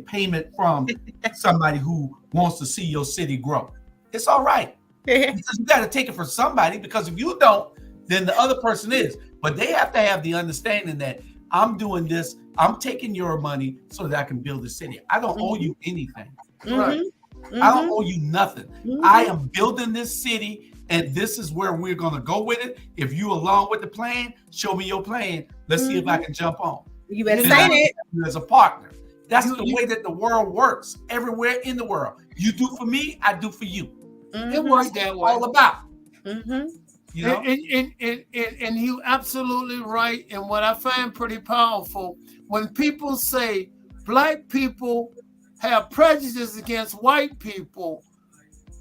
payment from somebody who wants to see your city grow. It's all right. Because you got to take it from somebody, because if you don't, then the other person is. But they have to have the understanding that I'm doing this, I'm taking your money so that I can build a city. I don't owe you anything. Right? I don't owe you nothing. I am building this city, and this is where we're going to go with it. If you along with the plan, show me your plan. Let's see if I can jump on. You better say it. As a partner. That's the way that the world works everywhere in the world. You do for me, I do for you. It works that way. All about. You know? And you absolutely right. And what I find pretty powerful, when people say black people have prejudice against white people,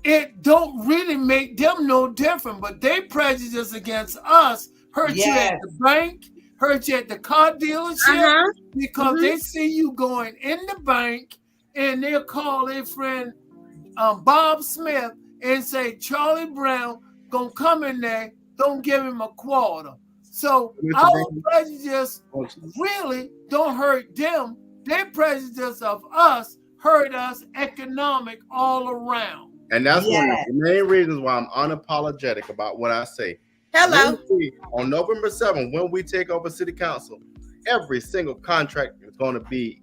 it don't really make them no different. But they prejudice against us hurt you at the bank, hurt you at the car dealership, because they see you going in the bank, and they'll call their friend Bob Smith and say, Charlie Brown gonna come in there, don't give him a quarter. So our prejudice really don't hurt them. Their prejudice of us hurt us economic all around. And that's one of the main reasons why I'm unapologetic about what I say. Hello. On November 7th, when we take over city council, every single contract is going to be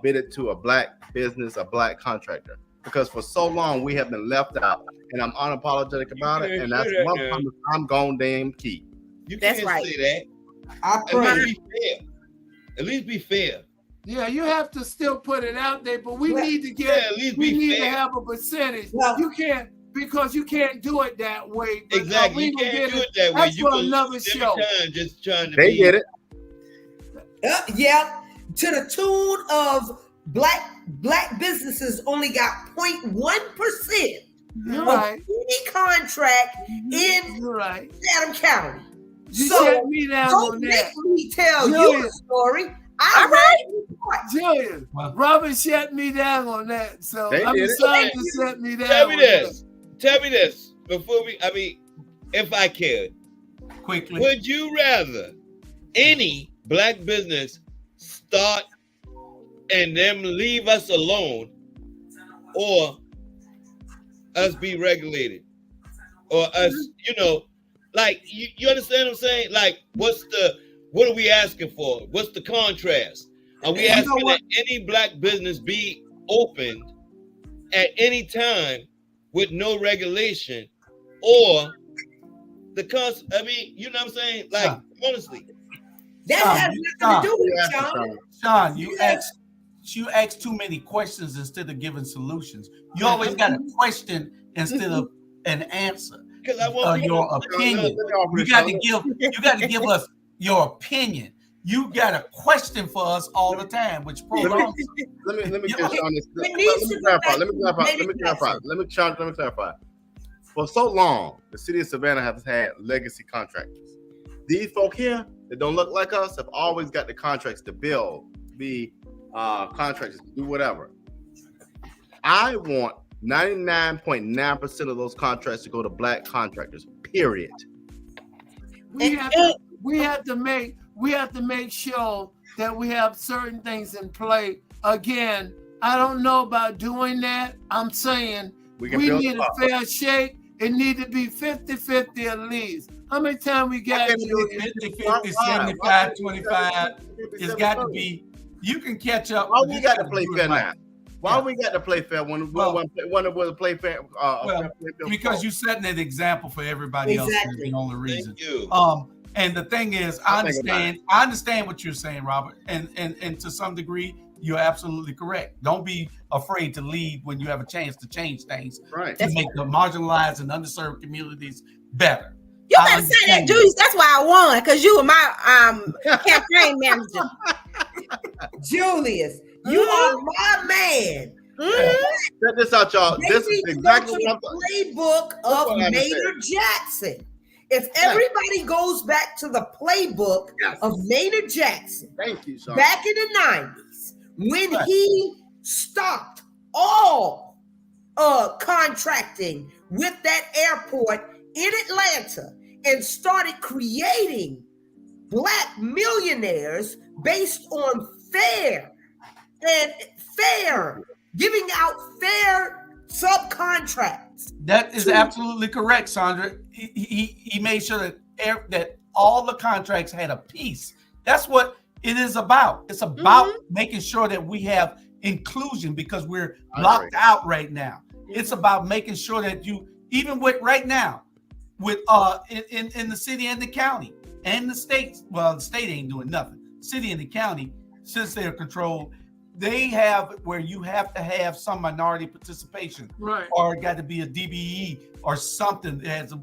bidded to a black business, a black contractor. Because for so long we have been left out, and I'm unapologetic about it, and that's one promise I'm gonna damn keep. You That's can't right. say that. I At pray. least be fair. At least be fair. Yeah, you have to still put it out there, but we Yeah. need to Yeah, get. at least we be need fair. to have a percentage. Well- You can't because you can't do it that way. But, Exactly. we You gonna can't get do it that way. That's You for gonna another lose every show. time just trying to They be. get it. Yeah, to the tune of black businesses only got 0.1% You're of right. any contract in You're right. Chatham County. You So shut me down don't on make that. me tell you Julian. the story. All I right. read the report. Julian, Well- Robert shut me down on that. So They I'm did it. sorry to shut me down. Tell me on this. Tell me this before if I could. Quickly. Would you rather any black business start and them leave us alone, or us be regulated, or us, like you understand what I'm saying? Like, what are we asking for? What's the contrast? Are we You know asking what? that any black business be opened at any time with no regulation, or the cost? I mean, you know what I'm saying? Like, Sean. honestly. That Sean, has nothing to do with it, Sean. Sean. Sean, you ask too many questions instead of giving solutions. You always got a question instead of an answer. Because I want Your opinion. You got to give us your opinion. You got a question for us all the time, which prolongs. Let me You- get on this. It Let needs me to clarify. go Let me back clarify. to Let me clarify. For so long, the city of Savannah has had legacy contractors. These folk here that don't look like us have always got the contracts to build, be contractors, do whatever. I want 99.9% of those contracts to go to black contractors. Period. We have to make sure that we have certain things in play. Again, I don't know about doing that. I'm saying We we can build need a a fair shake. It need to be 50-50 at least. How many times we got can't it be Julian? 50-50, 75-25. It's got to be. You can catch up. Why You we got to gotta play do it fair right. now? Why we got to play fair when it was play fair? Because you're setting an example for everybody else. Is Exactly. the only reason. Thank you. And the thing is, I'll think about I understand what you're saying, Robert, and to some degree, you're absolutely correct. Don't be afraid to lead when you have a chance to change things right. to make the marginalized and underserved communities better. You I better say that, understand. Julius. That's why I won, because you were my campaign manager. Julius, you are my man. Check this out, y'all. They This need is to exactly go what to I'm the playbook what of I'm Maynard Jackson. If everybody goes back to the playbook Yes. of Maynard Jackson Thank you, Sean. back in the 90s, when Right. he stopped all contracting with that airport in Atlanta and started creating black millionaires based on giving out fair subcontracts. That is absolutely correct, Sandra. He made sure that all the contracts had a piece. That's what it is about. It's about making sure that we have inclusion because we're locked out right now. It's about making sure that you, even with right now, with in the city and the county and the states. Well, the state ain't doing nothing. City and the county, since they're controlled, they have where you have to have some minority participation, Right. or it got to be a DBE or something that has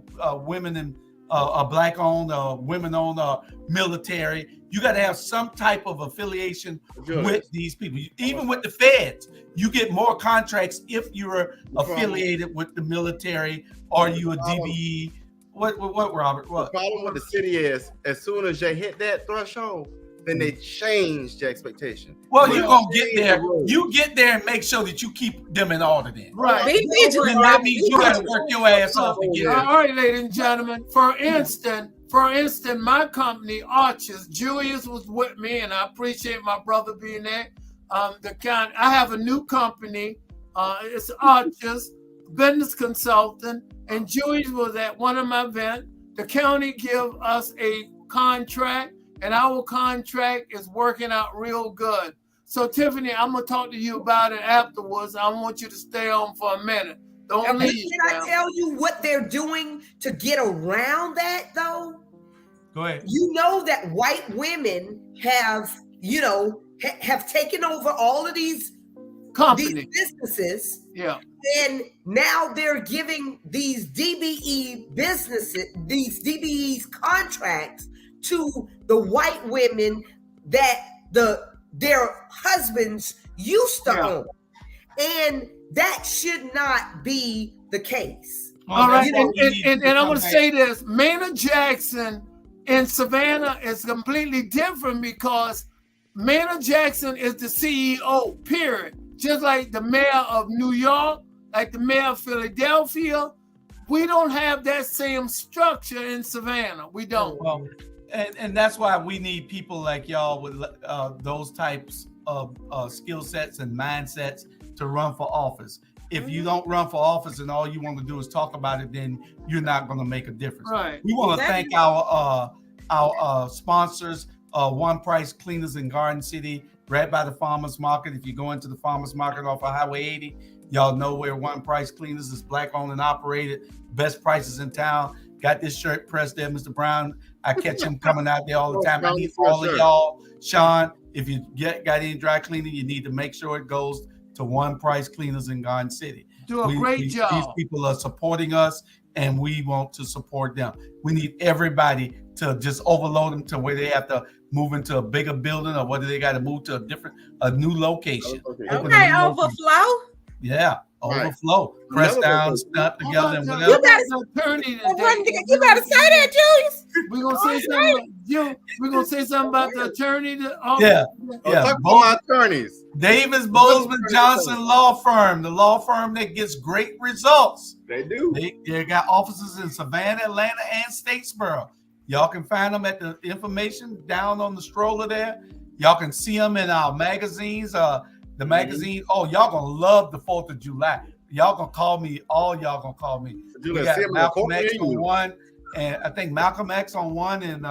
women and a black-owned, women-owned military. You got to have some type of affiliation with these people. Even with the feds, you get more contracts if you're affiliated with the military or you a DBE. What, Robert? What? The problem with the city is, as soon as they hit that threshold, then they change the expectation. Well, you're gonna get there. You get there and make sure that you keep them in order. Then, Right. Be vigilant, And that Robert. means you got to work your ass off to get All there. right, ladies and gentlemen. For instance, my company, Arches, Julius was with me, and I appreciate my brother being there. I have a new company. It's Arches, business consultant, and Julius was at one of my events. The county give us a contract. and our contract is working out real good. So Tiffany, I'm gonna talk to you about it afterwards. I want you to stay on for a minute. Don't leave. Can I tell you what they're doing to get around that, though? Go ahead. You know that white women have, have taken over all of these businesses. Yeah. And now they're giving these DBE businesses, these DBE's contracts to the white women that their husbands used to own. And that should not be the case. All right, and I'm going to say this. Maynard Jackson in Savannah is completely different because Maynard Jackson is the CEO, period. Just like the mayor of New York, like the mayor of Philadelphia. We don't have that same structure in Savannah. We don't. Well, and that's why we need people like y'all with those types of skill sets and mindsets to run for office. If you don't run for office and all you want to do is talk about it, then you're not going to make a difference. Right. We want to thank our sponsors, One Price Cleaners in Garden City, right by the farmers market. If you go into the farmers market off of Highway 80, y'all know where One Price Cleaners is, black owned and operated, best prices in town. Got this shirt pressed there, Mr. Brown. I catch him coming out there all the time. I need all of y'all, Sean, if you got any dry cleaning, you need to make sure it goes to One Price Cleaners in Garden City. Do a great job. These people are supporting us, and we want to support them. We need everybody to just overload them to where they have to move into a bigger building, or whether they got to move to a new location. Okay, overflow. Yeah, overflow. Press down, snap together, and whatever. You got an attorney today. You better say that, Julius. We're gonna say something. We're gonna say something about the attorney. Yeah. Talk about my attorneys. Davis Bozeman Johnson Law Firm, the law firm that gets great results. They do. They got offices in Savannah, Atlanta, and Statesboro. Y'all can find them at the information down on the stroller there. Y'all can see them in our magazines. The magazine. Oh, y'all gonna love the 4th of July. Y'all gonna call me. All y'all gonna call me. We got Malcolm X on one, and I think Malcolm X on one, and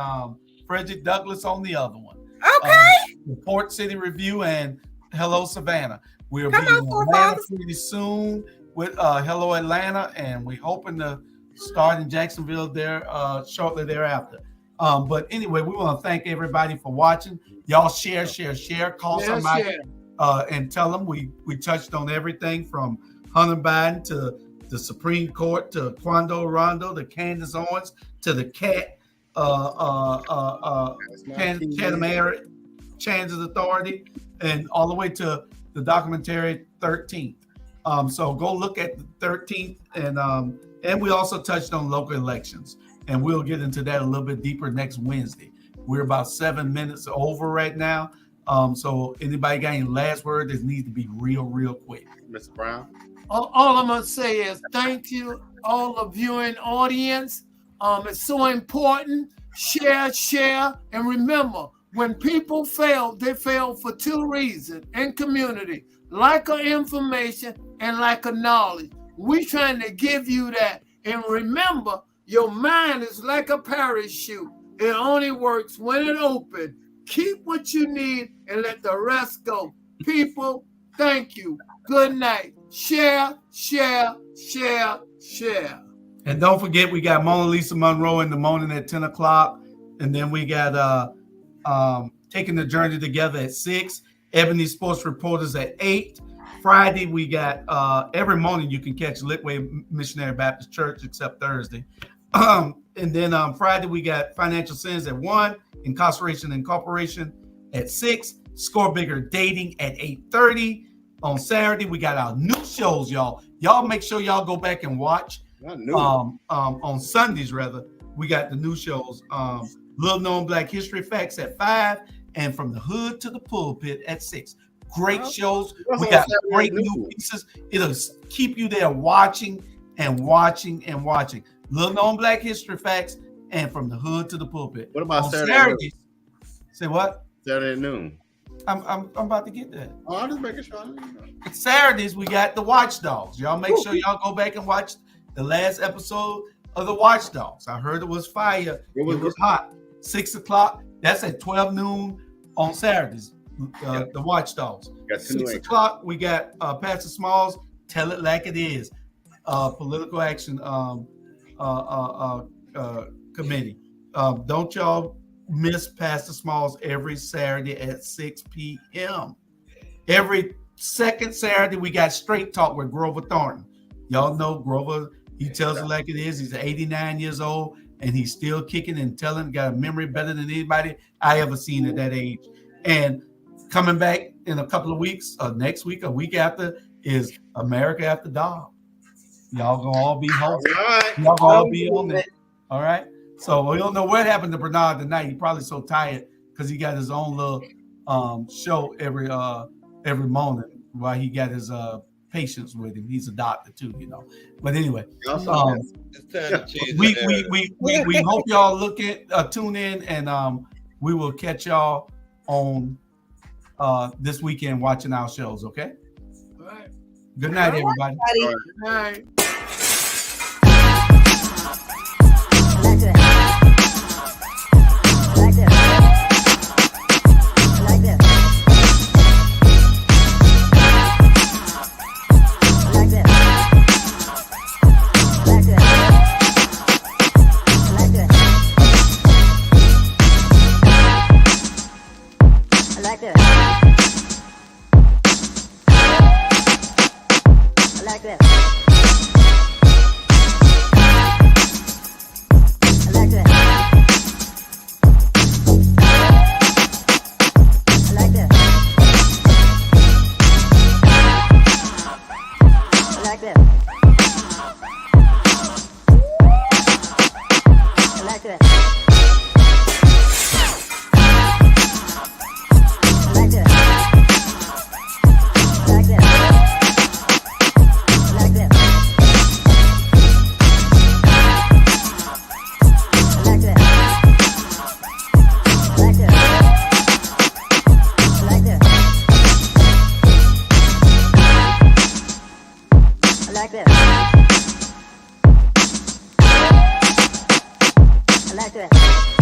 Frederick Douglass on the other one. Okay. Port City Review and Hello Savannah. We'll be in Atlanta pretty soon with Hello Atlanta, and we're hoping to start in Jacksonville there shortly thereafter. But anyway, we want to thank everybody for watching. Y'all share. Call somebody and tell them we touched on everything from Hunter Biden to the Supreme Court to Quando Rondo to Candice Owens to the cat Catamari Chances Authority, and all the way to the documentary 13th. So go look at the 13th, and we also touched on local elections, and we'll get into that a little bit deeper next Wednesday. We're about 7 minutes over right now. So anybody got any last word? This needs to be real quick. Mr. Brown. All I'm gonna say is thank you, all the viewing audience. It's so important. Share, and remember, when people fail, they fail for two reasons in community: lack of information and lack of knowledge. We're trying to give you that. And remember, your mind is like a parachute. It only works when it opens. Keep what you need and let the rest go. People, thank you. Good night. Share. And don't forget, we got Mona Lisa Monroe in the morning at 10 o'clock. And then we got Taking the Journey Together at 6. Ebony Sports Reporters at 8. Friday, we got every morning you can catch Litway Missionary Baptist Church except Thursday. And then Friday, we got Financial Sins at 1. Incarceration Incorporation at 6. Score Bigger Dating at 8:30. On Saturday, we got our new shows, y'all. Y'all make sure y'all go back and watch. On Sundays, rather, we got the new shows. Little Known Black History Facts at 5, and From the Hood to the Pulpit at 6. Great shows. We got great new pieces. It'll keep you there watching. Little Known Black History Facts and From the Hood to the Pulpit. What about Saturdays? Say what? Saturday at noon. I'm about to get that. Oh, I'm just making sure. Saturdays, we got the Watchdogs. Y'all make sure y'all go back and watch the last episode of the Watchdogs. I heard it was fire. It was hot. 6 o'clock. That's at 12 noon on Saturdays. The Watchdogs. 6 o'clock, we got Pastor Smalls, Tell It Like It Is, Political Action Committee. Don't y'all miss Pastor Smalls every Saturday at 6 p.m. Every second Saturday, we got Straight Talk with Grover Thornton. Y'all know Grover, he tells it like it is. He's 89 years old, and he's still kicking and telling, got a memory better than anybody I ever seen at that age. And coming back in a couple of weeks, next week, a week after, is America After Dark. Y'all gonna all be hosting. Y'all gonna all be on there. All right. So we don't know what happened to Bernard tonight. He's probably so tired because he got his own little show every morning while he got his patients with him. He's a doctor too, you know. But anyway, we hope y'all tune in, and we will catch y'all on this weekend watching our shows. Okay. All right. Good night, everybody. Good night. I like that.